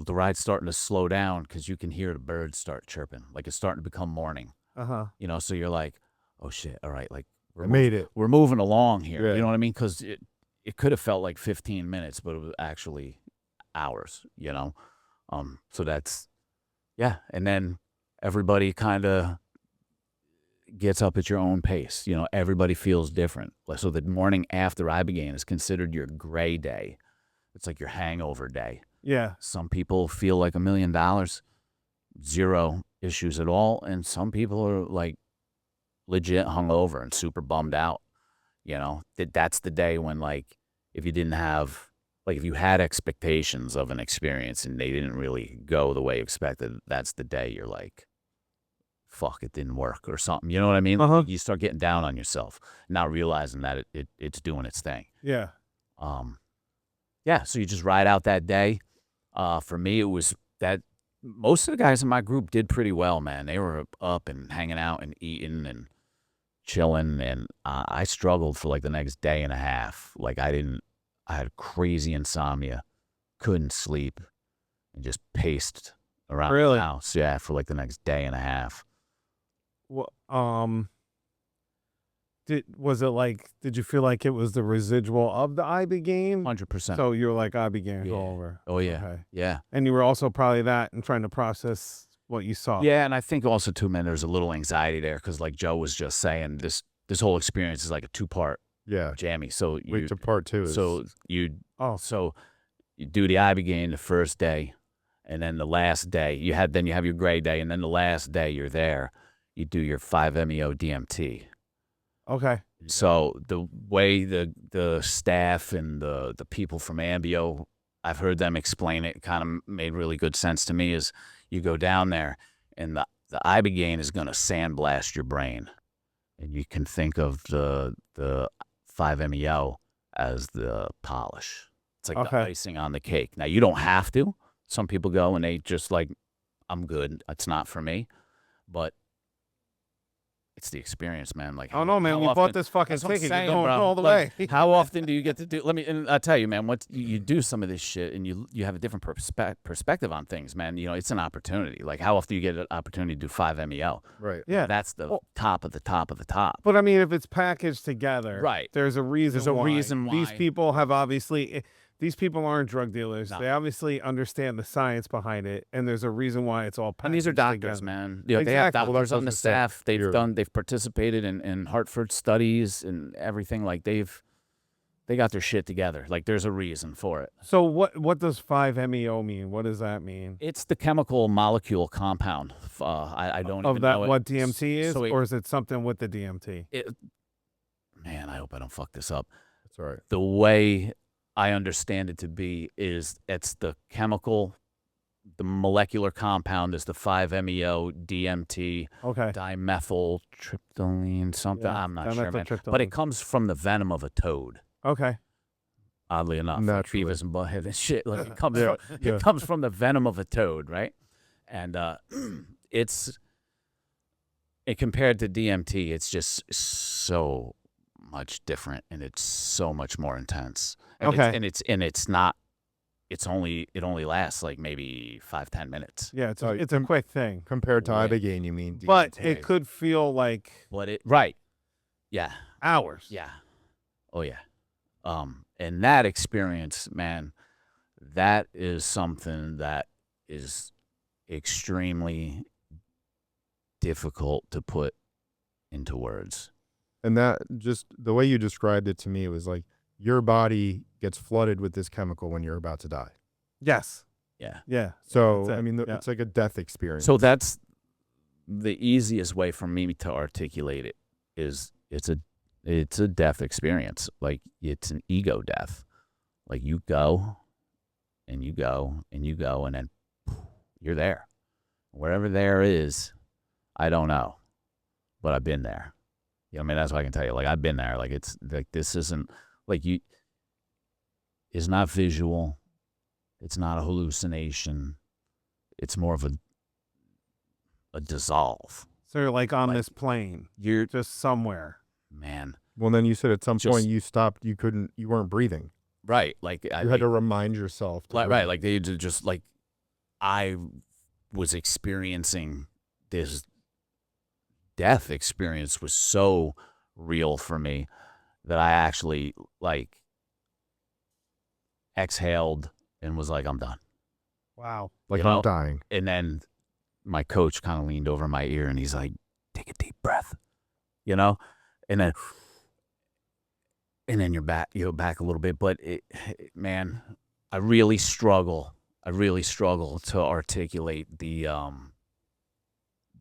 the ride's starting to slow down because you can hear the birds start chirping. Like, it's starting to become morning. You know, so you're like, oh, shit, all right, like, we're moving along here. Yeah. You know what I mean? Because it could have felt like 15 minutes, but it was actually hours, you know? So that's, and then everybody kind of gets up at your own pace. You know, everybody feels different. So the morning after Ibogaine is considered your gray day. It's like your hangover day. Yeah. Some people feel like $1 million, zero issues at all. And some people are like legit hungover and super bummed out. You know, that's the day when, like, if you didn't have, like, if you had expectations of an experience and they didn't really go the way you expected, that's the day you're like, fuck, it didn't work or something. You know what I mean? You start getting down on yourself, not realizing that it's doing its thing. Yeah. So you just ride out that day. For me, it was that most of the guys in my group did pretty well, man. They were up and hanging out and eating and chilling, and I struggled for like the next day and a half. Like I had crazy insomnia, couldn't sleep, and just paced around the house. Yeah, for like the next day and a half. Well, Was it like? Did you feel like it was the residual of the Ibeagha? 100%. So you were like Ibeagha Yeah. all over. Oh yeah, Okay. yeah, And you were also probably that and trying to process what you saw. yeah. And I think also too, man, there's a little anxiety there because, like Joe was just saying, this whole experience is like a 2-part Yeah. jammy. So Wait to part 2 is. so you do the Ibeagha the first day, and then the last day you have your gray day, and then the last day you're there, you do your 5-MeO DMT. Okay. So the way the staff and the people from Ambio, I've heard them explain it, kind of made really good sense to me, is you go down there and the Ibogaine is going to sandblast your brain. And you can think of the 5-MeO as the polish. It's like the icing on the cake. Now, you don't have to. Some people go and they just like, I'm good. It's not for me. But it's the experience, man. Like, Oh no, man! We bought this fucking that's what I'm ticket. saying, You're going bro. all the Like, way. How often do you get to do? And I tell you, man. Once you do some of this shit, and you have a different perspective on things, man. You know, it's an opportunity. Like, how often do you get an opportunity to do 5-MeO? Right. Yeah. That's the top of the top of the top. But I mean, if it's packaged together, Right. There's a reason. There's a reason these why. people have obviously. These people aren't drug dealers. No. They obviously understand the science behind it, and there's a reason why it's all packaged. And these are doctors, together. man. You know, they have Exactly. Well, doctors that's on the what I was gonna say. staff. They've participated in Hartford studies and everything. Like they got their shit together. Like there's a reason for it. So what does 5-MeO mean? What does that mean? It's the chemical molecule compound. I don't Of even that, know what DMT is, So or is it something with the DMT? Man, I hope I don't fuck this up. That's all right. The way I understand it to be is it's the molecular compound is the 5-MeO DMT, Okay. dimethyltryptamine, something. Yeah, I'm not sure, man. But dimethyltryptamine. it comes from the venom of a toad. Okay. Oddly enough, like Naturally. Beavis and Butthead and shit. Like it comes, Yeah, from, yeah. it comes from the venom of a toad, right? And compared to DMT, it's just so much different, and it's so much more intense. And Okay. it only lasts like maybe 5-10 minutes. Yeah, it's a quick thing, Compared to Yeah. Ibogaine, you mean? but DMT. it could feel like But yeah, hours. yeah, oh yeah. And that experience, man, that is something that is extremely difficult to put into words. And that just the way you described it to me, it was like your body gets flooded with this chemical when you're about to die. Yes. Yeah. Yeah. So, That's it. I mean, Yeah. it's like a death experience. So that's the easiest way for me to articulate it is it's a death experience. Like it's an ego death. Like you go and you go and you go and then you're there. Wherever there is, I don't know, but I've been there. You know, I mean, that's what I can tell you. Like I've been there. Like it's like this isn't like it's not visual. It's not a hallucination. It's more of a dissolve. So you're like on this plane. You're Just somewhere. man, well, then you said at some Just- point you stopped. You weren't breathing. right? Like You had to remind yourself. To right, breathe. like they just like I was experiencing this death experience was so real for me that I actually like exhaled and was like, I'm done. Wow. Like you know, I'm dying. And then my coach kind of leaned over my ear and he's like, take a deep breath, you know? And then you're back a little bit. But man, I really struggle to articulate the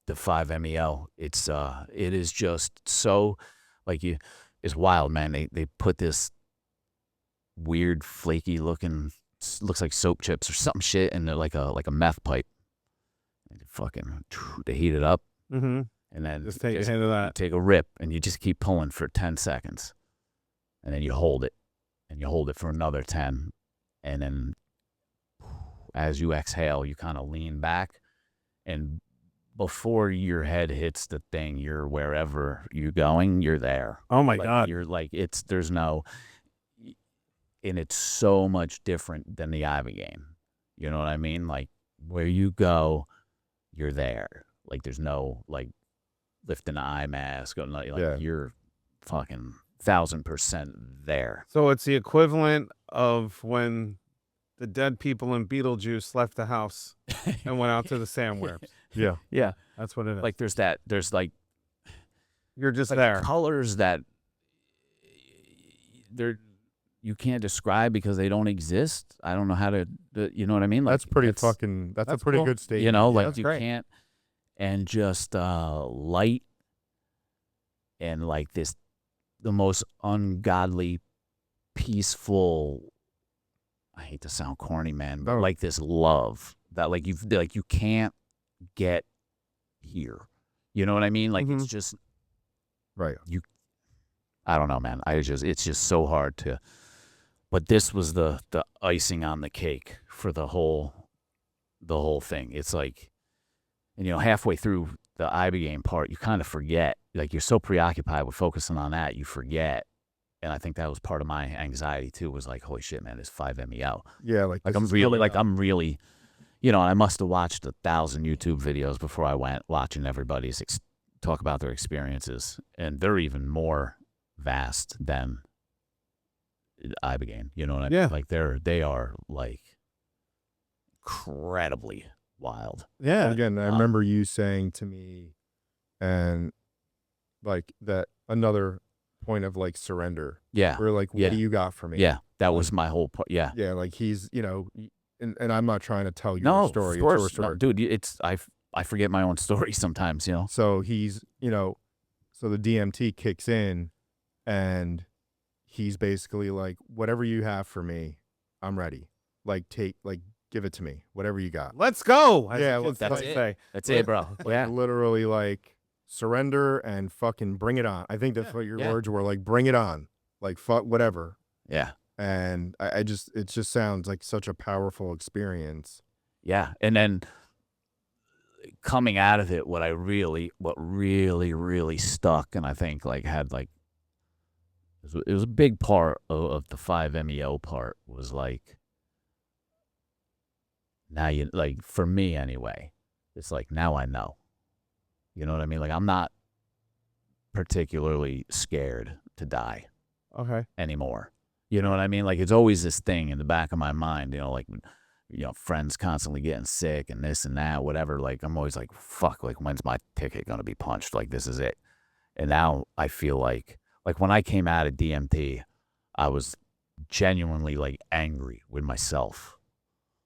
5-MeO. It is just so like it's wild, man. They put this weird flaky looking, looks like soap chips or some shit in like a meth pipe. And they heat it up Mm-hmm. and then Just take a hit of that. take a rip and you just keep pulling for 10 seconds and then you hold it and you hold it for another 10 and then as you exhale you kind of lean back and before your head hits the thing you're wherever you're going you're there. Oh my Like, God. you're like there's no, and it's so much different than the Ibogaine. You know what I mean? Like where you go you're there. Like there's no like lifting an eye mask or like Yeah. you're fucking 1,000% there. So it's the equivalent of when the dead people in Beetlejuice left the house and went out to the sandworms. Yeah. Yeah. That's what it is. Like there's like You're just like there. colors that you can't describe because they don't exist. I don't know how to, you know what I mean? Like That's pretty fucking. That's a pretty cool. good statement. You know, Yeah. like that's you great. can't, and just light and like the most ungodly, peaceful. I hate to sound corny, man, but No. like this love that like you can't get here. You know what I mean? Like it's just Right. I don't know, man. It's just so hard to. But this was the icing on the cake for the whole thing. It's like, and halfway through the Ibeagha part, you kind of forget. Like you're so preoccupied with focusing on that, you forget. And I think that was part of my anxiety too. Was like, holy shit, man, this 5-ME out. Yeah. Like Like this is coming up. I'm really, I must have watched 1,000 YouTube videos before I went, watching everybody's talk about their experiences, and they're even more vast than Ibeagha. You know what I mean? Yeah. Like they are like incredibly wild. Yeah. Again, I remember you saying to me, and like that another point of like surrender. Yeah. Where like, what Yeah. do you got for me? Yeah. That was my whole part. Yeah. Yeah. Like he's, and I'm not trying to tell your No, story. of course. It's your No, story. dude, I forget my own story sometimes, So he's, so the DMT kicks in, and he's basically like, whatever you have for me, I'm ready. Like give it to me, whatever you got. Let's go. as Yeah, the kids that's like it. say. That's it, bro. Yeah. Literally like surrender and fucking bring it on. I think that's what your words were, like, bring it on, like fuck whatever. Yeah. And it just sounds like such a powerful experience. Yeah. And then coming out of it, what really, really stuck, and I think like had like, it was a big part of the 5-MeO part, was like, now like for me anyway, it's like, now I know. You know what I mean? Like I'm not particularly scared to die Okay. anymore. You know what I mean? Like it's always this thing in the back of my mind, like, friends constantly getting sick and this and that, whatever. Like I'm always like, fuck, like when's my ticket going to be punched? Like this is it. And now I feel like when I came out of DMT, I was genuinely like angry with myself.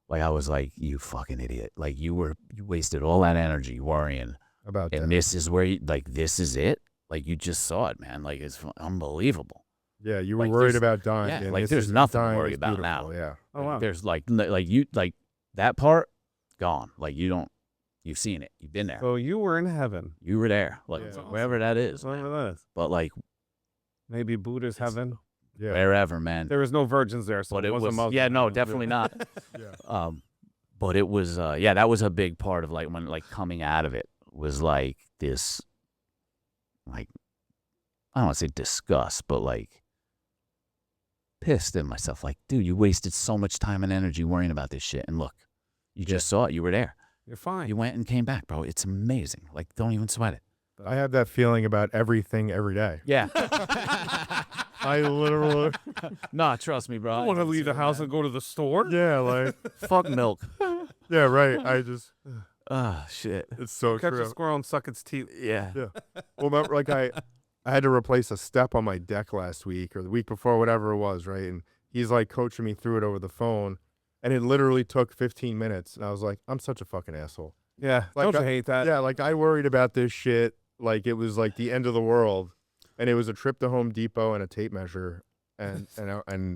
Like I was like, you fucking idiot. Like you wasted all that energy worrying About and that. this is where this is it. Like you just saw it, man. Like it's unbelievable. Yeah, you were like, worried there's- about dying. yeah, and like, this there's is- nothing to dying worry is about now. beautiful, Yeah. Oh wow. There's like that part gone. Like you've seen it. You've been there. So you were in heaven. You were there. Like Yeah. wherever that is. Whatever that is. But like Maybe Buddha's heaven. Yeah. wherever, man. There was no virgins there, so But it it wasn't was Muslim. yeah, no, definitely not. Yeah. But it was that was a big part of like when like coming out of it was like this, like, I don't want to say disgust, but like pissed at myself. Like, dude, you wasted so much time and energy worrying about this shit, and look, you just saw it. You were there. You're fine. You went and came back, bro. It's amazing. Like, don't even sweat it. I have that feeling about everything every day. Yeah. I literally, Nah, trust me, bro. I don't want to leave the house and go to the store. yeah, like, Fuck milk. yeah, right. I just, Ah, shit. it's so Catch true. a squirrel and suck its teeth. Yeah. Yeah. Well, remember, like I had to replace a step on my deck last week or the week before, whatever it was, right? And he's like coaching me through it over the phone, and it literally took 15 minutes. And I was like, I'm such a fucking asshole. Yeah. Like, Don't you hate that? Yeah, like I worried about this shit like it was like the end of the world, and it was a trip to Home Depot and a tape measure, and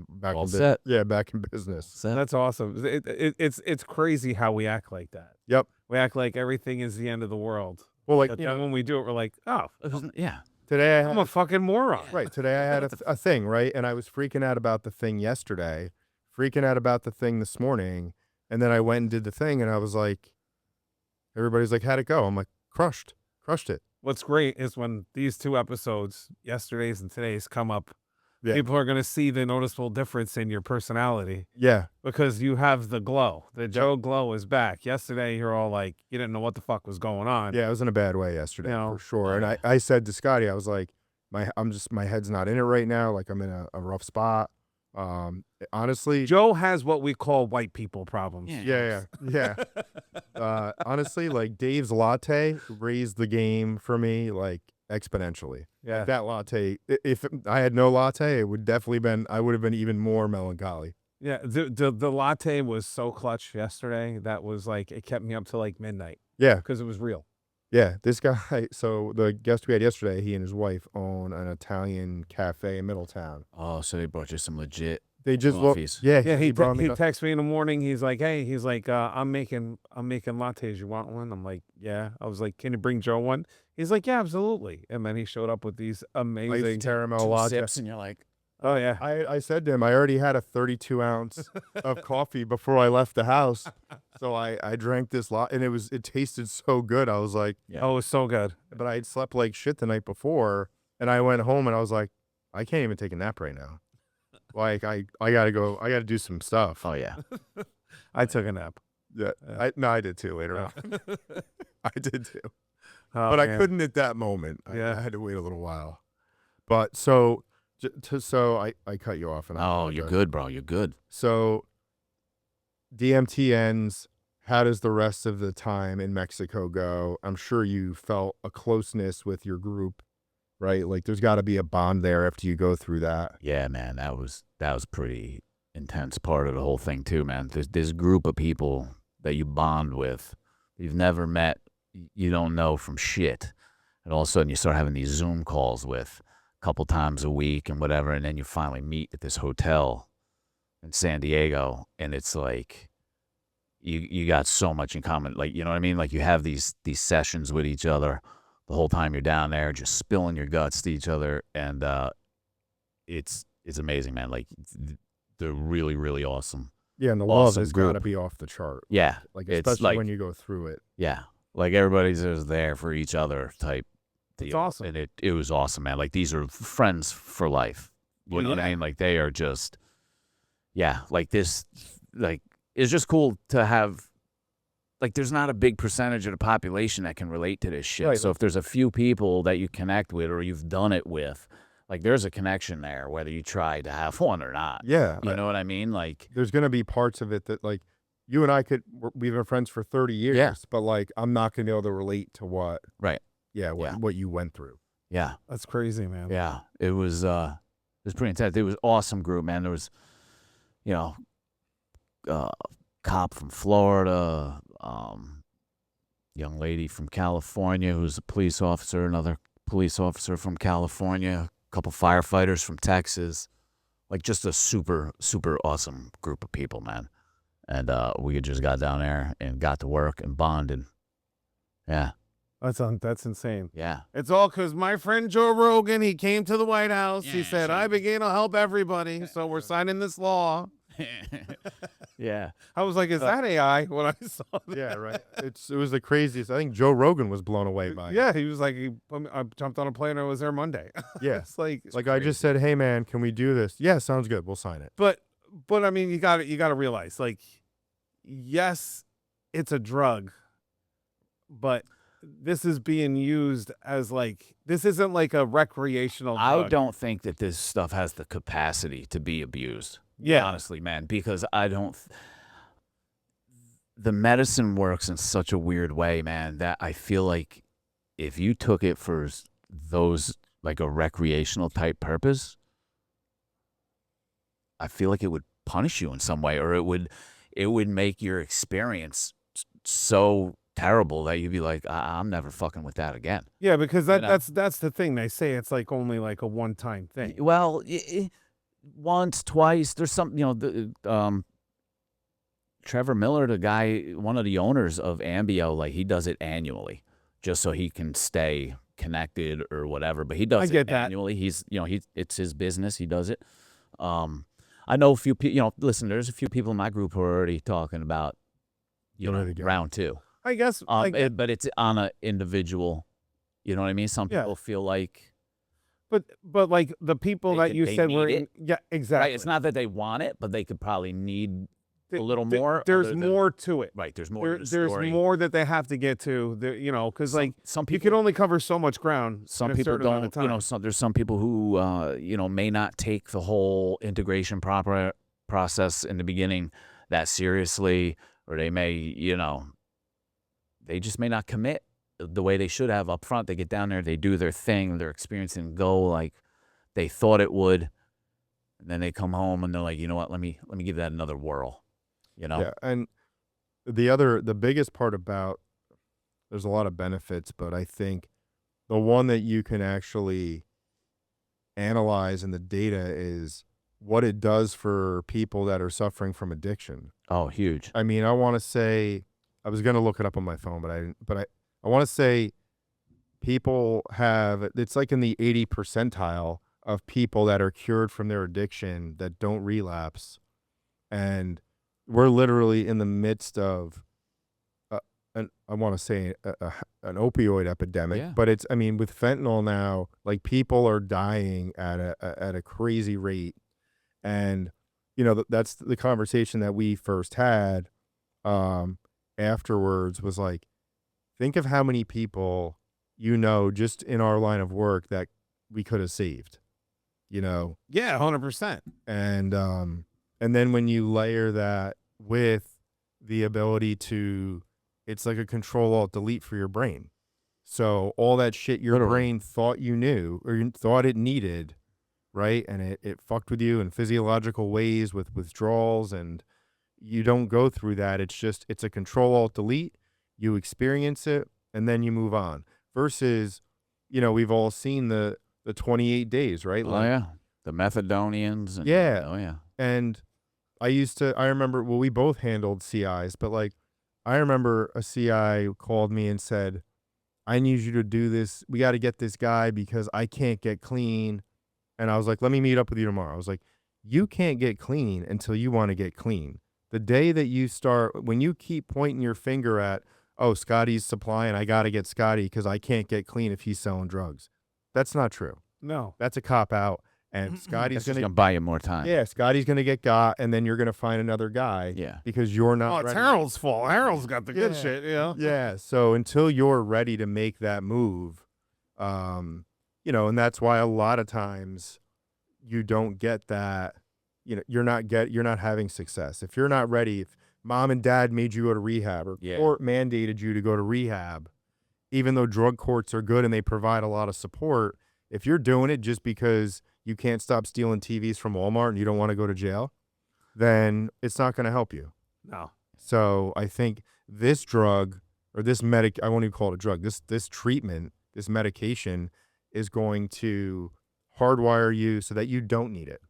back All in set. back in business. So, That's awesome. It's crazy how we act like that. Yep. We act like everything is the end of the world. Well, like But then when we do it, we're like, oh, yeah. today I I'm had a fucking moron. right today I had a thing, right, and I was freaking out about the thing yesterday, freaking out about the thing this morning, and then I went and did the thing, and I was like, everybody's like, how'd it go? I'm like, crushed it. What's great is when these two episodes, yesterday's and today's, come up, Yeah. people are going to see the noticeable difference in your personality Yeah, because you have the glow. The Joe glow is back. Yesterday, you're all like, you didn't know what the fuck was going on. yeah, it was in a bad way yesterday, You know, for sure. And I said to Scotty, I was like, my head's not in it right now. Like I'm in a rough spot. Honestly, Joe has what we call white people problems. yeah. Honestly, like Dave's latte raised the game for me like exponentially. Yeah. Like, that latte, if I had no latte, it would definitely I would have been even more melancholy. Yeah, the latte was so clutch yesterday. That was like, it kept me up to like midnight Yeah. because it was real. Yeah. This guy, so the guest we had yesterday, he and his wife own an Italian cafe in Middletown. Oh, so they brought you some legit They just coffees. yeah, Yeah, he brought me texted me in the morning. He's like, hey, I'm making lattes. You want one? I'm like, yeah. I was like, can you bring Joe one? He's like, yeah, absolutely. And then he showed up with these amazing caramel Two latte. sips, and you're like, Oh yeah. I said to him, I already had a 32-ounce of coffee before I left the house. So I drank this lot, and it tasted so good. I was like, yeah. Oh, it was so good. but I had slept like shit the night before, and I went home and I was like, I can't even take a nap right now. Like I gotta go. I gotta do some stuff. Oh yeah. I took a nap. Yeah, I did too later on. I did too, Oh, but I man. couldn't at that moment. Yeah. I had to wait a little while. But so I cut you off, and Oh, you're good, bro. You're good. So DMT ends. How does the rest of the time in Mexico go? I'm sure you felt a closeness with your group, right? Like there's got to be a bond there after you go through that. Yeah, man. That was pretty intense part of the whole thing too, man. There's this group of people that you bond with, you've never met, you don't know from shit, and all of a sudden you start having these Zoom calls with a couple times a week and whatever, and then you finally meet at this hotel in San Diego, and it's like you got so much in common. Like, you know what I mean? Like you have these sessions with each other the whole time you're down there, just spilling your guts to each other, and it's amazing, man. Like they're really, really awesome. Yeah, and the love Awesome has got to group. be off the chart. Yeah, Like it's especially like, when you go through it. yeah, like everybody's just there for each other type deal. It's awesome. And it was awesome, man. Like these are friends for life. You Well, know what yeah. I mean? Like they are just, yeah, like this, like it's just cool to have. Like there's not a big percentage of the population that can relate to this shit. Right. So if there's a few people that you connect with or you've done it with, like there's a connection there, whether you try to have one or not. Yeah, You know what I mean? Like, there's gonna be parts of it that like you and I we've been friends for 30 years. Yeah. But like I'm not gonna be able to relate to what. right. Yeah. Yeah. What you went through. Yeah. That's crazy, man. Yeah. It was pretty intense. It was awesome group, man. There was, you know, cop from Florida, young lady from California who's a police officer, another police officer from California, a couple firefighters from Texas. Like just a super, super awesome group of people, man. And we just got down there and got to work and bonded. Yeah. That's insane. Yeah. It's all because my friend Joe Rogan, he came to the White House. He Yeah, said, sure. Ibeagha will help everybody. So we're signing this law. Yeah. I was like, is that AI when I saw that? Yeah. Right. It was the craziest. I think Joe Rogan was blown away by it. Yeah, he was like, I jumped on a plane. I was there Monday. Yeah. It's like, Like I just said, hey man, can we do this? Yeah, sounds good. We'll sign it. but I mean, you got to realize, like, yes, it's a drug, but this is being used as like, this isn't like a recreational I drug. don't think that this stuff has the capacity to be abused. Yeah. Honestly, man, because I don't. The medicine works in such a weird way, man, that I feel like if you took it for those, like a recreational type purpose, I feel like it would punish you in some way, or it would make your experience so terrible that you'd be like, I'm never fucking with that again. Yeah, because You know? that's the thing. They say it's like only like a one-time thing. Well, once, twice. There's some, Trevor Miller, the guy, one of the owners of Ambio, like he does it annually, just so he can stay connected or whatever. But he does I get it that. annually. It's his business. He does it. I know a few people. Listen, there's a few people in my group who are already talking about, Doing it again. round two. I guess. Like, But it's on an individual. You know what I mean? Some Yeah. people feel like. but like the people They that could- you they said were need in, yeah, exactly. Right, it's not that they want it, but they could probably need a little more. There's other than- more to it. Right. There's more. To the There's story. more that they have to get to. You know, because like some you people can only cover so much ground. some in a people certain amount of don't. You know, time. there's some people who you know, may not take the whole integration process in the beginning that seriously, or they may, you know, they just may not commit the way they should have up front. They get down there, they do their thing, their experience didn't go like they thought it would, and then they come home and they're like, you know what, let me give that another whirl, you know. Yeah, and the biggest part about, there's a lot of benefits, but I think the one that you can actually analyze in the data is what it does for people that are suffering from addiction. Oh, huge. I mean, I want to say, I was going to look it up on my phone, but I didn't. But I want to say people have, it's like in the 80 percentile of people that are cured from their addiction that don't relapse. And we're literally in the midst of, I want to say an opioid epidemic, Yeah. but it's, I mean, with fentanyl now, like people are dying at a crazy rate. And, you know, that's the conversation that we first had afterwards was like, think of how many people, you know, just in our line of work that we could have saved, you know? Yeah, 100%. And then when you layer that with the ability to, it's like a Control-Alt-Delete for your brain. So all that shit your Literally. brain thought you knew or you thought it needed, right? And it fucked with you in physiological ways with withdrawals, and you don't go through that. It's just, it's a Control-Alt-Delete. You experience it, and then you move on. Versus, you know, we've all seen the 28 days, right? Oh yeah, the methadonians. And, Yeah. Oh yeah. And I remember, well, we both handled CIs, but like, I remember a CI called me and said, I need you to do this. We got to get this guy because I can't get clean. And I was like, let me meet up with you tomorrow. I was like, you can't get clean until you want to get clean. The day that you start, when you keep pointing your finger at, oh, Scotty's supplying, I got to get Scotty because I can't get clean if he's selling drugs. That's not true. No. That's a cop out. And Scotty's That's just going gonna buy you more time. yeah, Scotty's going to get got, and then you're going to find another guy. Yeah. Because you're Oh, not it's ready. Harold's fault. Harold's got the good Yeah. shit, you know? Yeah. So until you're ready to make that move, you know, and that's why a lot of times you don't get that, you know, you're not having success. If you're not ready, if mom and dad made you go to rehab or Yeah. court mandated you to go to rehab, even though drug courts are good and they provide a lot of support, if you're doing it just because you can't stop stealing TVs from Walmart and you don't want to go to jail, then it's not going to help you. No. So I think this drug or this I won't even call it a drug, this treatment, this medication is going to hardwire you so that you don't need it.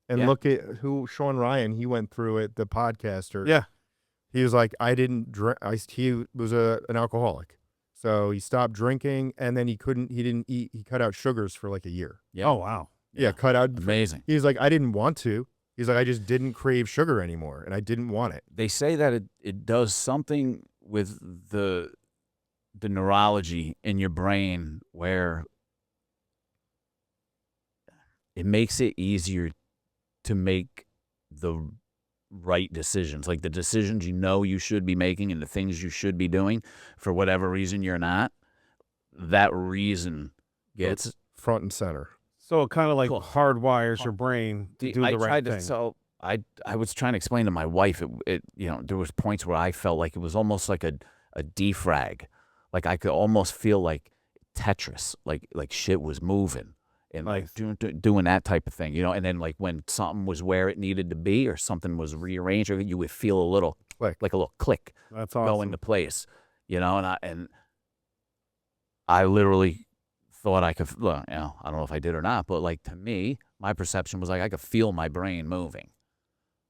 And Yeah. look at Sean Ryan, he went through it, the podcaster. Yeah. He was like, I didn't drink. He was an alcoholic. So he stopped drinking, and then he didn't eat. He cut out sugars for like a year. Yeah. Oh, wow. Yeah, cut out. Amazing. He's like, I didn't want to. He's like, I just didn't crave sugar anymore, and I didn't want it. They say that it does something with the neurology in your brain where it makes it easier to make the right decisions, like the decisions you know you should be making and the things you should be doing. For whatever reason you're not, that reason gets Front and center. So it kind of like Cool. hardwires your brain to do I the right tried thing. to so I was trying to explain to my wife, it you know, there was points where I felt like it was almost like a defrag, like I could almost feel like Tetris, like shit was moving and like doing that type of thing, you know. And then like when something was where it needed to be or something was rearranged, or you would feel a little Click. like a little click That's go awesome. into place, you know. And I literally thought I could, well, you know, I don't know if I did or not, but like to me, my perception was like I could feel my brain moving.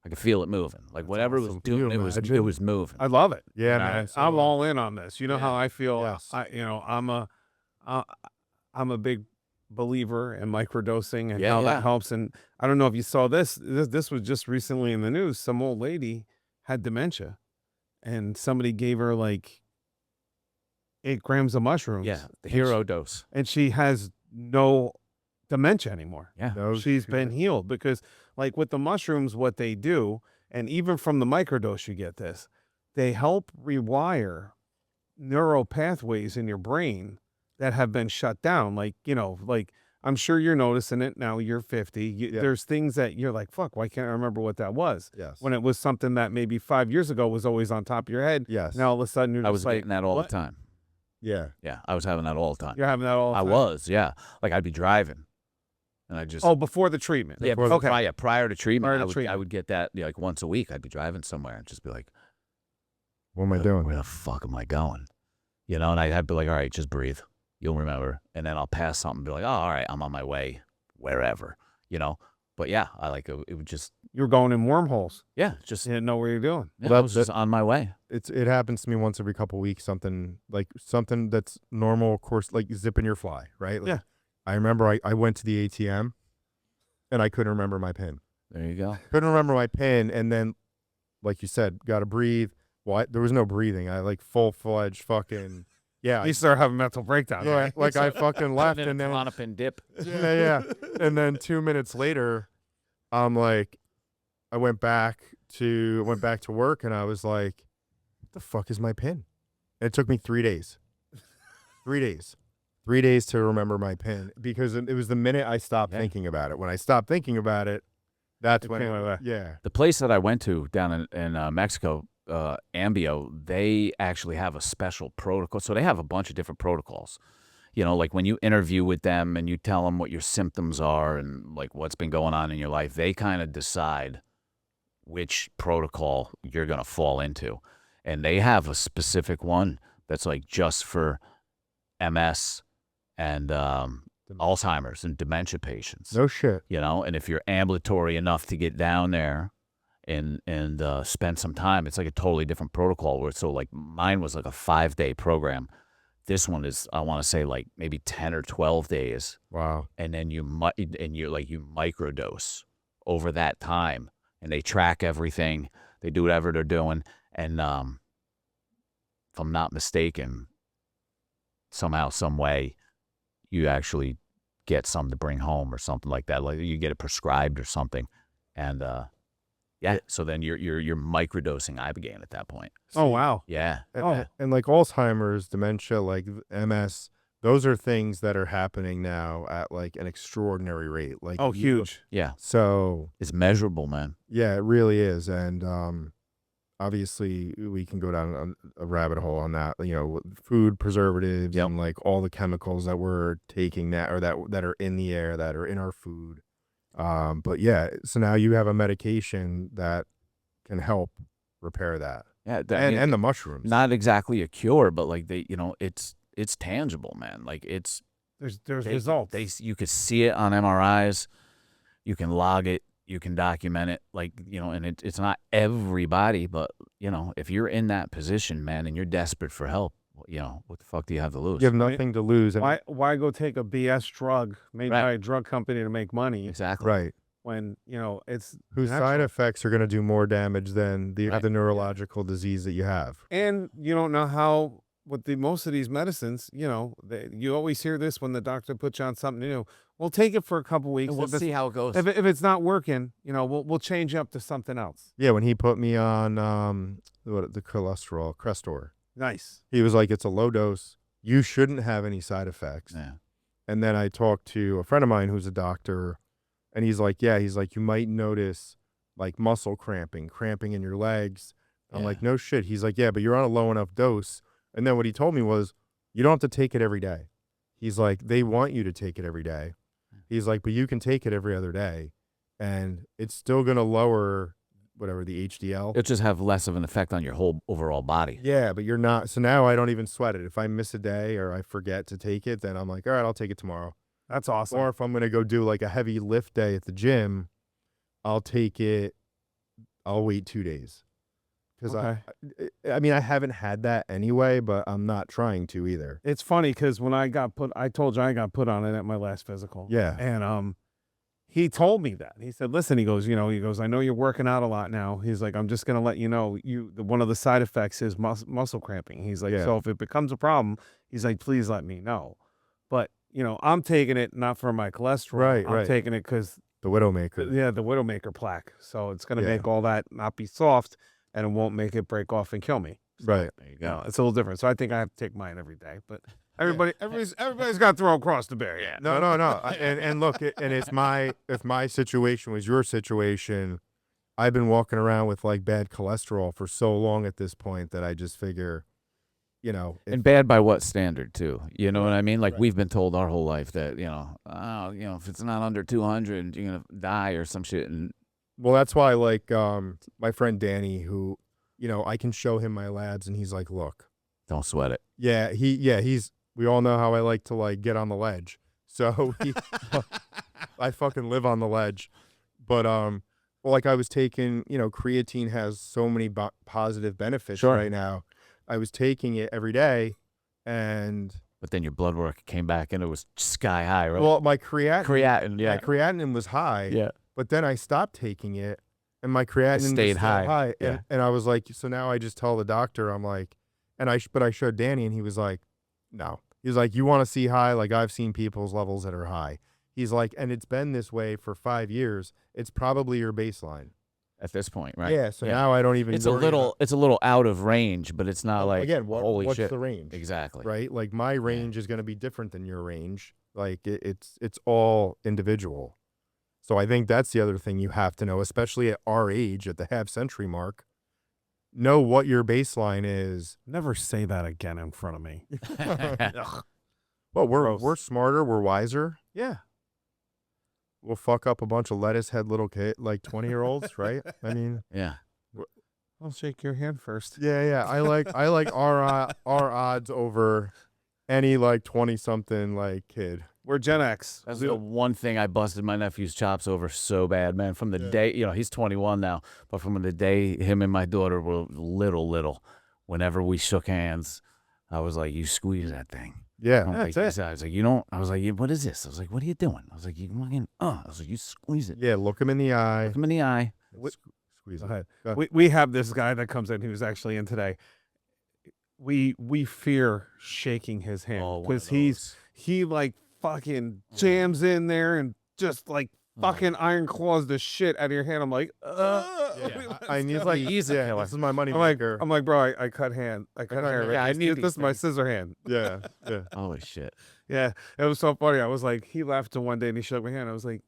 I could feel it moving. Like whatever it was awesome. Can you doing, it imagine? was moving. I love it. Yeah, And I- man. I'm all in on this. You know how I feel. Yes. I'm a big believer in microdosing and Yeah, how yeah. that helps. And I don't know if you saw this. This was just recently in the news. Some old lady had dementia, and somebody gave her like 8 grams of mushrooms. Yeah, the and hero dose. and she has no dementia anymore. Yeah. No She's been shit. healed because like with the mushrooms, what they do, And even from the microdose, you get this. They help rewire neural pathways in your brain that have been shut down. Like, like I'm sure you're noticing it now. You're 50. There's things that you're like, fuck, why can't I remember what that was? Yes. When it was something that maybe 5 years ago was always on top of your head. Yes. Now all of a sudden you're I just was like, getting that all what? the time. Yeah. Yeah, I was having that all the time. You're having that all the I time? was, yeah. Like I'd be driving, and I just before the treatment. yeah, prior to treatment, I would get that like once a week. I'd be driving somewhere and just be like, What am I doing? Where the fuck am I going? And I'd be like, all right, just breathe. You'll remember. And then I'll pass something and be like, oh, all right, I'm on my way wherever, But yeah, I like it would just. You were going in wormholes. Yeah, just. You didn't know where you're doing. Yeah, I was just on my way. It happens to me once every couple of weeks, something that's normal, of course, like zipping your fly, right? Like, yeah. I remember I went to the ATM and I couldn't remember my PIN. There you go. Couldn't remember my PIN. And then, like you said, got to breathe. Well, there was no breathing. I like full-fledged fucking, yeah. You start having mental breakdown. Yeah, like I fucking left and then. On a pin dip. Yeah. And then 2 minutes later, I'm like, I went back to work and I was like, what the fuck is my PIN? And it took me 3 days. 3 days. 3 days to remember my PIN because it was the minute I stopped thinking about it. When I stopped thinking about it, that's when yeah. The place that I went to down in Mexico, Ambio, they actually have a special protocol. So they have a bunch of different protocols. Like when you interview with them and you tell them what your symptoms are and like what's been going on in your life, they kind of decide which protocol you're going to fall into. And they have a specific one that's like just for MS and Alzheimer's and dementia patients. No shit. And if you're ambulatory enough to get down there and spend some time, it's like a totally different protocol. So like mine was like a 5-day program. This one is, I want to say, like maybe 10 or 12 days. Wow. And then you microdose over that time, and they track everything. They do whatever they're doing, and if I'm not mistaken, somehow, some way, you actually get some to bring home or something like that. Like you get it prescribed or something, and yeah. So then you're microdosing Ibeagha at that point. Oh wow. Yeah. And like Alzheimer's, dementia, like MS, those are things that are happening now at like an extraordinary rate. Like huge. Yeah. So it's measurable, man. Yeah, it really is. And obviously we can go down a rabbit hole on that, food preservatives and like all the chemicals that we're taking that are in the air, that are in our food. But yeah, so now you have a medication that can help repair that. Yeah. And the mushrooms. Not exactly a cure, but like it's tangible, man. Like there's results. You could see it on MRIs. You can log it. You can document it. Like, and it's not everybody, but if you're in that position, man, and you're desperate for help, what the fuck do you have to lose? You have nothing to lose. Why go take a BS drug made by a drug company to make money? Exactly. Right. When, it's whose side effects are going to do more damage than the neurological disease that you have. And you don't know how, with most of these medicines, you always hear this when the doctor puts you on something new. We'll take it for a couple weeks. And we'll see how it goes. If it's not working, we'll change up to something else. Yeah, when he put me on the cholesterol, Crestor. Nice. He was like, it's a low dose. You shouldn't have any side effects. Yeah. And then I talked to a friend of mine who's a doctor, and he's like, you might notice like muscle cramping in your legs. I'm like, no shit. He's like, yeah, but you're on a low enough dose. And then what he told me was, you don't have to take it every day. He's like, they want you to take it every day. He's like, but you can take it every other day, and it's still going to lower whatever the HDL. It'll just have less of an effect on your whole overall body. Yeah, but you're not. So now I don't even sweat it. If I miss a day or I forget to take it, then I'm like, all right, I'll take it tomorrow. That's awesome. Or if I'm going to go do like a heavy lift day at the gym, I'll take it. I'll wait 2 days. Because I mean, I haven't had that anyway, but I'm not trying to either. It's funny because when I told you I got put on it at my last physical. Yeah. And he told me that. He said, listen, he goes, I know you're working out a lot now. He's like, I'm just going to let you know, one of the side effects is muscle cramping. He's like, so if it becomes a problem, he's like, please let me know. But, I'm taking it not for my cholesterol. Right, I'm taking it because The Widowmaker. Yeah, the Widowmaker plaque. So it's going to Yeah. make all that not be soft, and it won't make it break off and kill me. Right. There you You go. know, it's a little different. So I think I have to take mine every day. But everybody's got their own cross to bear. Yeah. No. And look, and if my situation was your situation, I've been walking around with like bad cholesterol for so long at this point that I just figure, you know, And bad by what standard too? You know what I mean? Like we've been told our whole life that if it's not under 200, you're gonna die or some shit. And well, that's why like my friend Danny, who, you know, I can show him my labs and he's like, look, don't sweat it. yeah, we all know how I like to like get on the ledge. So I fucking live on the ledge. But well, like I was taking, you know, creatine has so many positive benefits right now. I was taking it every day, and but then your blood work came back and it was sky high, right? well, my creatinine, yeah. my creatinine was high. Yeah. But then I stopped taking it, and my creatinine stayed was high. Yeah. And I was like, so now I just tell the doctor, I'm like, but I showed Danny, and he was like, no. He was like, you want to see high? Like I've seen people's levels that are high. He's like, and it's been this way for 5 years. It's probably your baseline. At this point, right? Yeah. So now I don't even. It's a little out of range, but it's not like again. Holy what's shit. the range? Exactly. Right. Like my range is going to be different than your range. Like it's all individual. So I think that's the other thing you have to know, especially at our age, at the half-century mark. Know what your baseline is. Never say that again in front of me. Well, Gross. we're smarter, we're wiser. Yeah. We'll fuck up a bunch of lettuce head little kid, like 20-year-olds, right? I mean, Yeah. I'll shake your hand first. yeah. I like our odds over any like 20-something like kid. We're Gen X. That's the one thing I busted my nephew's chops over so bad, man. From the day, he's 21 now, but from the day him and my daughter were little, whenever we shook hands, I was like, you squeeze that thing. Yeah, That's it. I was like, you don't. I was like, what is this? I was like, what are you doing? I was like, you fucking. I was like, you squeeze it. Yeah, look him in the eye. Look him in the eye. Squeeze Go it. ahead. Go ahead. We have this guy that comes in who's actually in today. We fear shaking his hand Oh, one of because he like fucking jams in there and just like fucking iron claws the shit out of your hand. I'm like, I need like He's a killer. this is my money I'm like, maker. bro, I cut hand. I cut hair. Yeah, I need this these is my things. scissor hand. yeah. Holy shit. Yeah, it was so funny. I was like, he left one day and he shook my hand. I was like,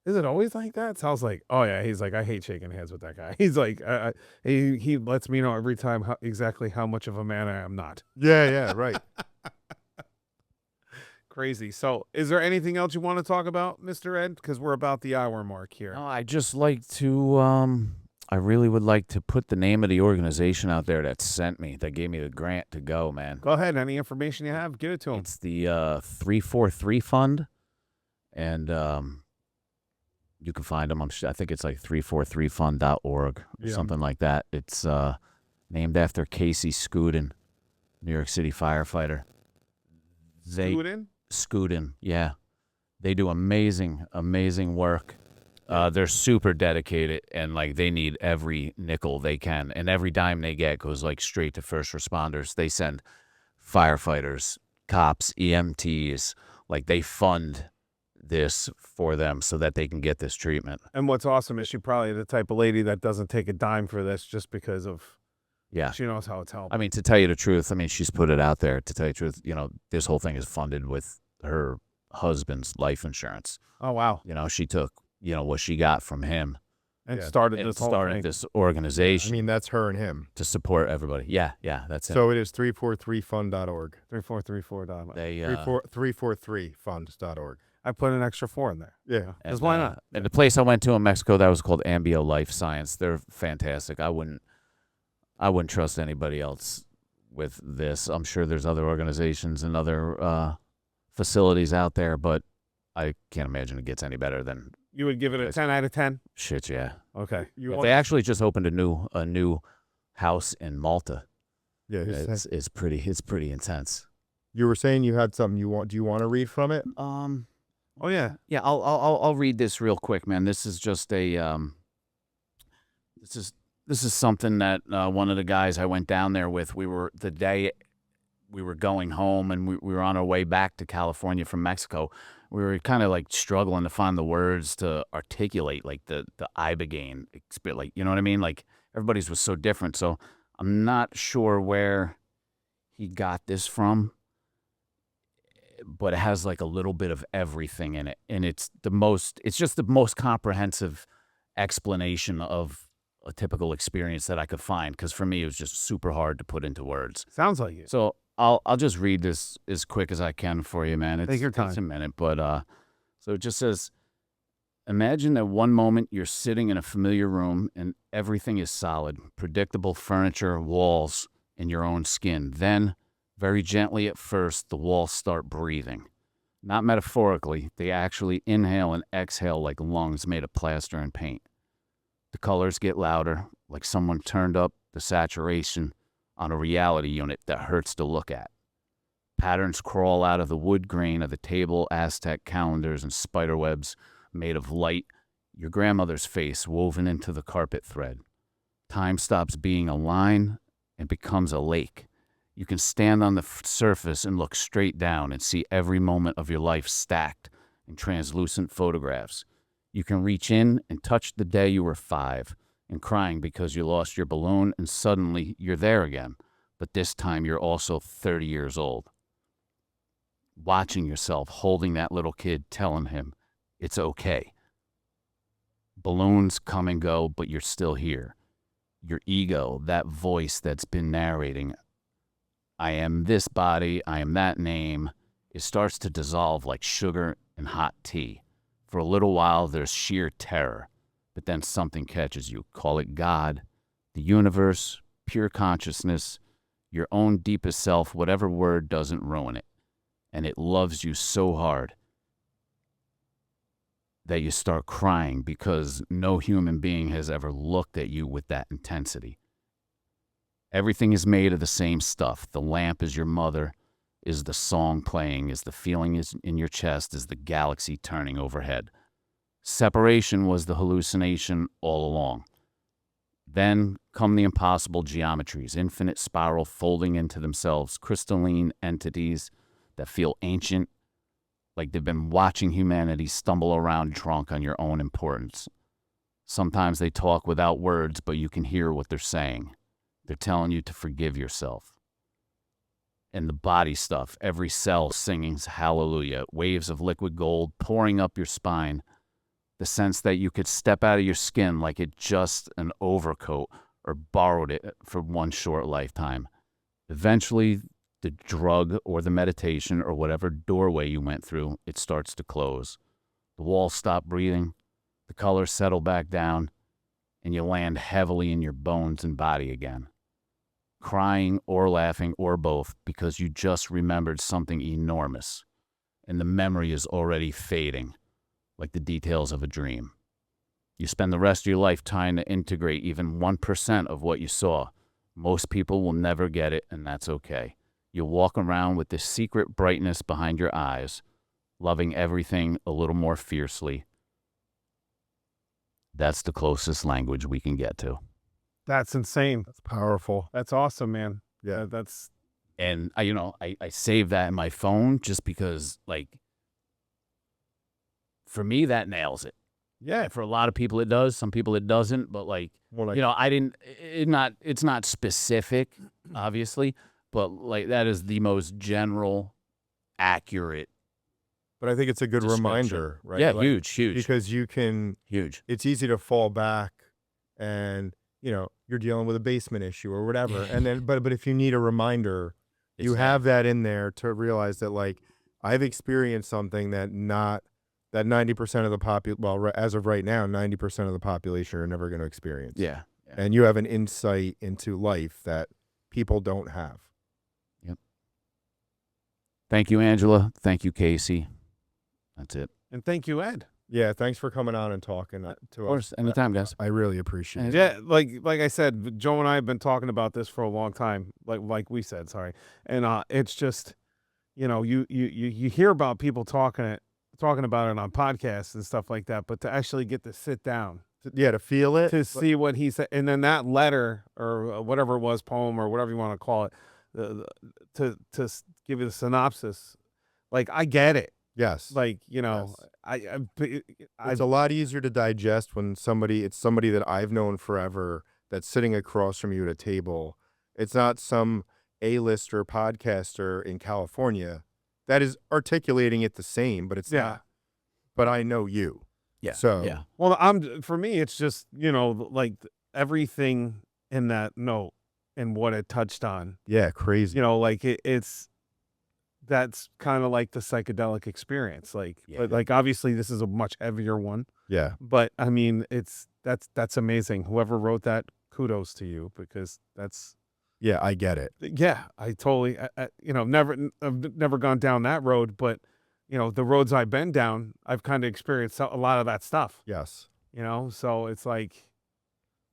is it always like that? So I was like, oh yeah. He's like, I hate shaking hands with that guy. He's like, he lets me know every time exactly how much of a man I am not. Yeah, right. Crazy. So is there anything else you want to talk about, Mr. Ed? Because we're about the hour mark here. No, I just like to. I really would like to put the name of the organization out there that sent me, that gave me the grant to go, man. Go ahead. Any information you have, give it to him. It's the 343 Fund, and you can find them. I think it's like 343fund.org or something like that. It's named after Casey Scudin, New York City firefighter. Scudin, yeah. They do amazing work. They're super dedicated, and like they need every nickel they can, and every dime they get goes like straight to first responders. They send firefighters, cops, EMTs, like they fund this for them so that they can get this treatment. And what's awesome is she probably the type of lady that doesn't take a dime for this just because of she knows how it's helped. I mean, to tell you the truth, she's put it out there. To tell you the truth, this whole thing is funded with her husband's life insurance. Oh wow. She took what she got from him and started and this whole started thing. this organization. I mean, that's her and him. To support everybody. Yeah, that's it. So it is 343fund.org. 3434. They 343funds.org. I put an extra 4 in there. Yeah. Because why not? And the place I went to in Mexico, that was called Ambio Life Science. They're fantastic. I wouldn't trust anybody else with this. I'm sure there's other organizations and other facilities out there, but I can't imagine it gets any better than. You would give it a 10 out of 10? Shit, yeah. Okay. They actually just opened a new house in Malta. Yeah, it's pretty intense. You were saying you had something you want. Do you want to read from it? Oh yeah. Yeah, I'll read this real quick, man. This is just a this is something that one of the guys I went down there with, we were the day we were going home and we were on our way back to California from Mexico. We were kind of like struggling to find the words to articulate like the Ibeagha experience, like, you know what I mean? Like everybody's was so different. So I'm not sure where he got this from, but it has like a little bit of everything in it. And it's just the most comprehensive explanation of a typical experience that I could find. Cause for me, it was just super hard to put into words. Sounds like it. So I'll just read this as quick as I can for you, man. Take your time. It's a minute, but so it just says, imagine that one moment you're sitting in a familiar room and everything is solid, predictable furniture, walls, and your own skin. Then, very gently at first, the walls start breathing. Not metaphorically, they actually inhale and exhale like lungs made of plaster and paint. The colors get louder, like someone turned up the saturation on a reality unit that hurts to look at. Patterns crawl out of the wood grain of the table, Aztec calendars, and spider webs made of light, your grandmother's face woven into the carpet thread. Time stops being a line and becomes a lake. You can stand on the surface and look straight down and see every moment of your life stacked in translucent photographs. You can reach in and touch the day you were 5 and crying because you lost your balloon, and suddenly you're there again, but this time you're also 30 years old. Watching yourself, holding that little kid, telling him, it's okay. Balloons come and go, but you're still here. Your ego, that voice that's been narrating, I am this body, I am that name, it starts to dissolve like sugar and hot tea. For a little while, there's sheer terror, but then something catches you. Call it God, the universe, pure consciousness, your own deepest self, whatever word doesn't ruin it. And it loves you so hard that you start crying because no human being has ever looked at you with that intensity. Everything is made of the same stuff. The lamp is your mother, is the song playing, is the feeling is in your chest, is the galaxy turning overhead. Separation was the hallucination all along. Then come the impossible geometries, infinite spiral folding into themselves, crystalline entities that feel ancient, like they've been watching humanity stumble around drunk on your own importance. Sometimes they talk without words, but you can hear what they're saying. They're telling you to forgive yourself. And the body stuff, every cell singing hallelujah, waves of liquid gold pouring up your spine, the sense that you could step out of your skin like it just an overcoat or borrowed it for one short lifetime. Eventually, the drug or the meditation or whatever doorway you went through, it starts to close. The walls stop breathing, the colors settle back down, and you land heavily in your bones and body again. Crying or laughing or both because you just remembered something enormous, and the memory is already fading, like the details of a dream. You spend the rest of your life trying to integrate even 1% of what you saw. Most people will never get it, and that's okay. You'll walk around with this secret brightness behind your eyes, loving everything a little more fiercely. That's the closest language we can get to. That's insane. That's powerful. That's awesome, man. Yeah. That's And I save that in my phone just because, like, for me, that nails it. yeah. For a lot of people, it does. Some people, it doesn't. But like, More like it's not specific, obviously, but like that is the most general, accurate. but I think it's a good description. reminder, right? Yeah, Like, huge. because you can. Huge. It's easy to fall back, and you're dealing with a basement issue or whatever, and then but if you need a reminder, you have that in there to realize that, like, I've experienced something that 90% of the as of right now, 90% of the population are never going to experience. Yeah. And you have an insight into life that people don't have. Yep. Thank you, Angela. Thank you, Casey. That's it. And thank you, Ed. Yeah, thanks for coming on and talking to us. Of course, anytime, guys. I really appreciate it. Yeah, like I said, Joe and I have been talking about this for a long time. Like we said, sorry. And it's just, you hear about people talking about it on podcasts and stuff like that, but to actually get to sit down, to feel it, to see what he said, and then that letter or whatever it was, poem or whatever you want to call it, give you the synopsis, like I get it. Yes. Like, you know, Yes. I It's a lot easier to digest when it's somebody that I've known forever that's sitting across from you at a table. It's not some A-lister podcaster in California that is articulating it the same, but it's not. But I know you. Yeah. So, yeah. Well, for me, it's just, you know, like everything in that note and what it touched on, yeah, crazy. you know, like that's kind of like the psychedelic experience. Like, Yeah. but like, obviously this is a much heavier one, Yeah. but I mean, that's amazing. Whoever wrote that, kudos to you, because that's, Yeah, I get it. yeah, I totally, you know, I've never gone down that road, but you know, the roads I've been down, I've kind of experienced a lot of that stuff, Yes. you know? So it's like,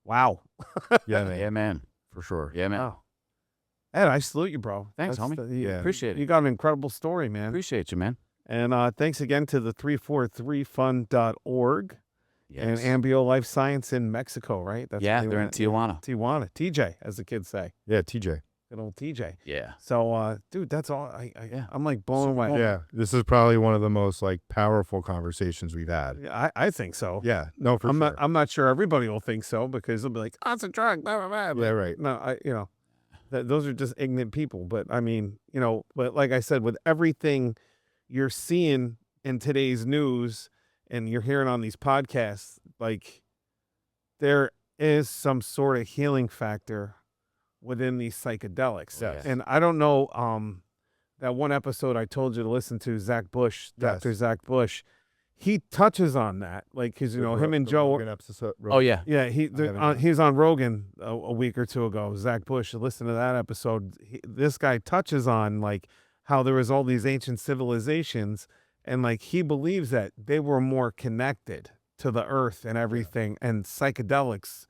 wow. Yeah, man. Yeah, man. For sure. Yeah, man. Wow. Ed, I salute you, bro. Thanks, homie. Yeah. Appreciate it. You got an incredible story, man. Appreciate you, man. And thanks again to the 343fund.org and Yes. Ambio Life Science in Mexico, right? That's Yeah, what they they're in went- Tijuana. Tijuana. TJ, as the kids say. Yeah, TJ. Good old TJ. Yeah. So, dude, that's all. Yeah. I'm like blown away. Yeah, this is probably one of the most like powerful conversations we've had. Yeah, I think so. Yeah, no, for I'm sure. I'm not sure everybody will think so, because they'll be like, oh, it's a drug, blah, blah, blah. Yeah, right. No, you know, those are just ignorant people. But I mean, you know, but like I said, with everything you're seeing in today's news and you're hearing on these podcasts, like there is some sort of healing factor within these psychedelics. Yes. And I don't know, that one episode I told you to listen to, Zach Bush, Dr. Yes. Zach Bush, he touches on that, like, because, you know, him and Joe. Oh, yeah. Yeah, haven't he's on Rogan a week or two ago. Zach Bush, listen to that episode. This guy touches on like how there was all these ancient civilizations, and like he believes that they were more connected to the earth and everything, and psychedelics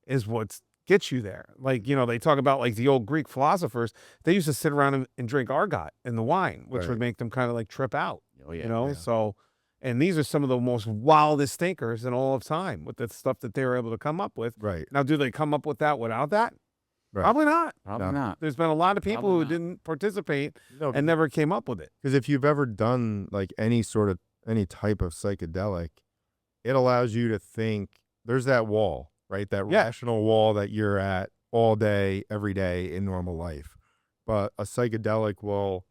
is what gets you there. Like, you know, they talk about like the old Greek philosophers. They used to sit around and drink argot in the wine, which Right. would make them kind of like trip out. Oh, yeah. You know, yeah. so. And these are some of the most wildest thinkers in all of time with the stuff that they were able to come up with. Right. Now, do they come up with that without that? Right. Probably not. Probably No. not. There's been a lot of people Probably who not. didn't participate No, and never came up with it. because if you've ever done like any type of psychedelic, it allows you to think. There's that wall, right? That Yeah. rational wall that you're at all day, every day in normal life. But a psychedelic will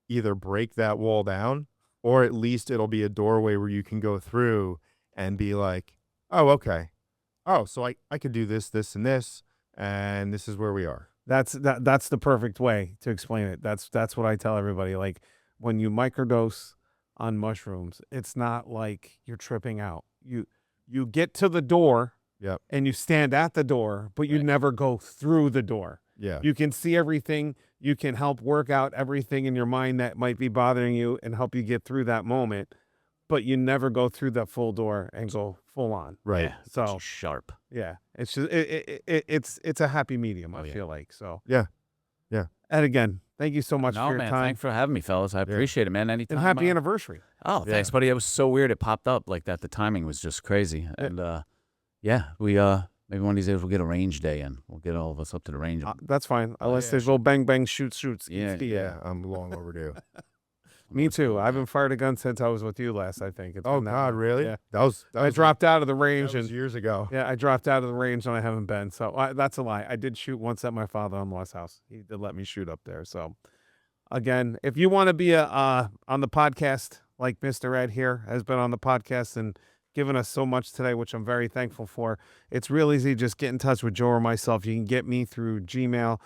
either break that wall down, or at least it'll be a doorway where you can go through and be like, oh, okay. Oh, so I could do this, this, and this is where we are. That's the perfect way to explain it. That's what I tell everybody. Like, when you microdose on mushrooms, it's not like you're tripping out. You get to the door. Yep. And you stand at the door, but you Right. never go through the door. Yeah. You can see everything. You can help work out everything in your mind that might be bothering you and help you get through that moment. But you never go through that full door and go full on. Right. Yeah. So She's sharp. yeah, it's just it's a happy medium. I Oh, yeah. feel like so. Yeah. Yeah. And again, thank you so much No, for your man. time. Thanks for having me, fellas. I appreciate it, man. Anytime. And happy anniversary. Oh, thanks, Yeah. buddy. It was so weird. It popped up like that. The timing was just crazy. And yeah, we maybe one of these days we'll get a range day and we'll get all of us up to the range. That's fine. Unless yeah. there's little bang bang shoots. Yeah, Yeah. I'm long overdue. Me too. I haven't fired a gun since I was with you last. I think. It's Oh been that God, long. really? Yeah. That was I dropped out of the that range was and years ago. yeah, I dropped out of the range and I haven't been. So that's a lie. I did shoot once at my father-in-law's house. He did let me shoot up there. So again, if you want to be on the podcast, like Mr. Ed here has been on the podcast and given us so much today, which I'm very thankful for, it's real easy. Just get in touch with Joe or myself. You can get me through Gmail,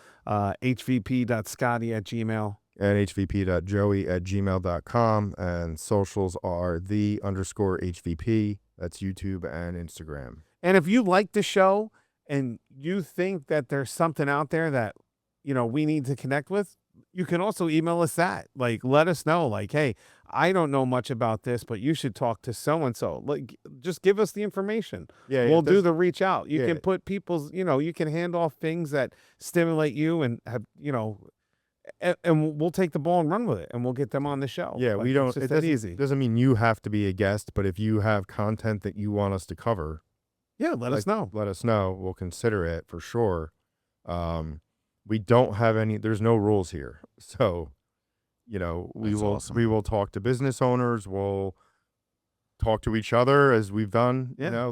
hvp.scotty@gmail. And hvp.joey@gmail.com, and socials are _HVP. That's YouTube and Instagram. And if you like the show and you think that there's something out there that, you know, we need to connect with, you can also email us that. Like, let us know, like, hey, I don't know much about this, but you should talk to so-and-so. Like, just give us the information. Yeah, We'll do the reach out. You yeah. can put people's, you know, you can hand off things that stimulate you and have, you know, and we'll take the ball and run with it and we'll get them on the show. Yeah, Like, we don't. It's just It that doesn't, easy. doesn't mean you have to be a guest, but if you have content that you want us to cover, Yeah, let us know. let us know. We'll consider it for sure. we don't have any. There's no rules here, so we That's will awesome. we will talk to business owners. We'll talk to each other as we've done. Yeah.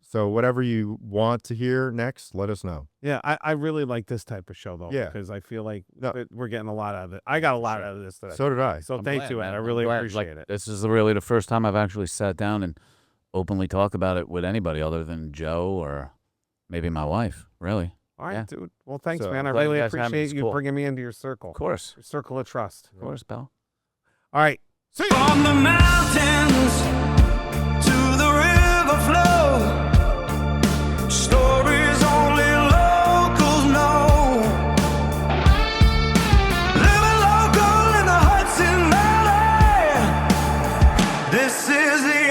So whatever you want to hear next, let us know. Yeah, I really like this type of show though. Yeah. Because I feel like No. we're getting a lot out of it. I got a lot out of this today. So did I. So I'm thank glad, you, man. Ed. I I'm really glad. appreciate it. This is really the first time I've actually sat down and openly talked about it with anybody other than Joe or maybe my wife. Really. All right, Yeah. dude. Well, thanks, So, man. I glad you really guys had me. appreciate It's you cool. bringing me into your circle. Of course. Your circle of trust. Of course, pal. All right. From the mountains to the river flow. Stories only locals know. Living local in the Hudson Valley. This is the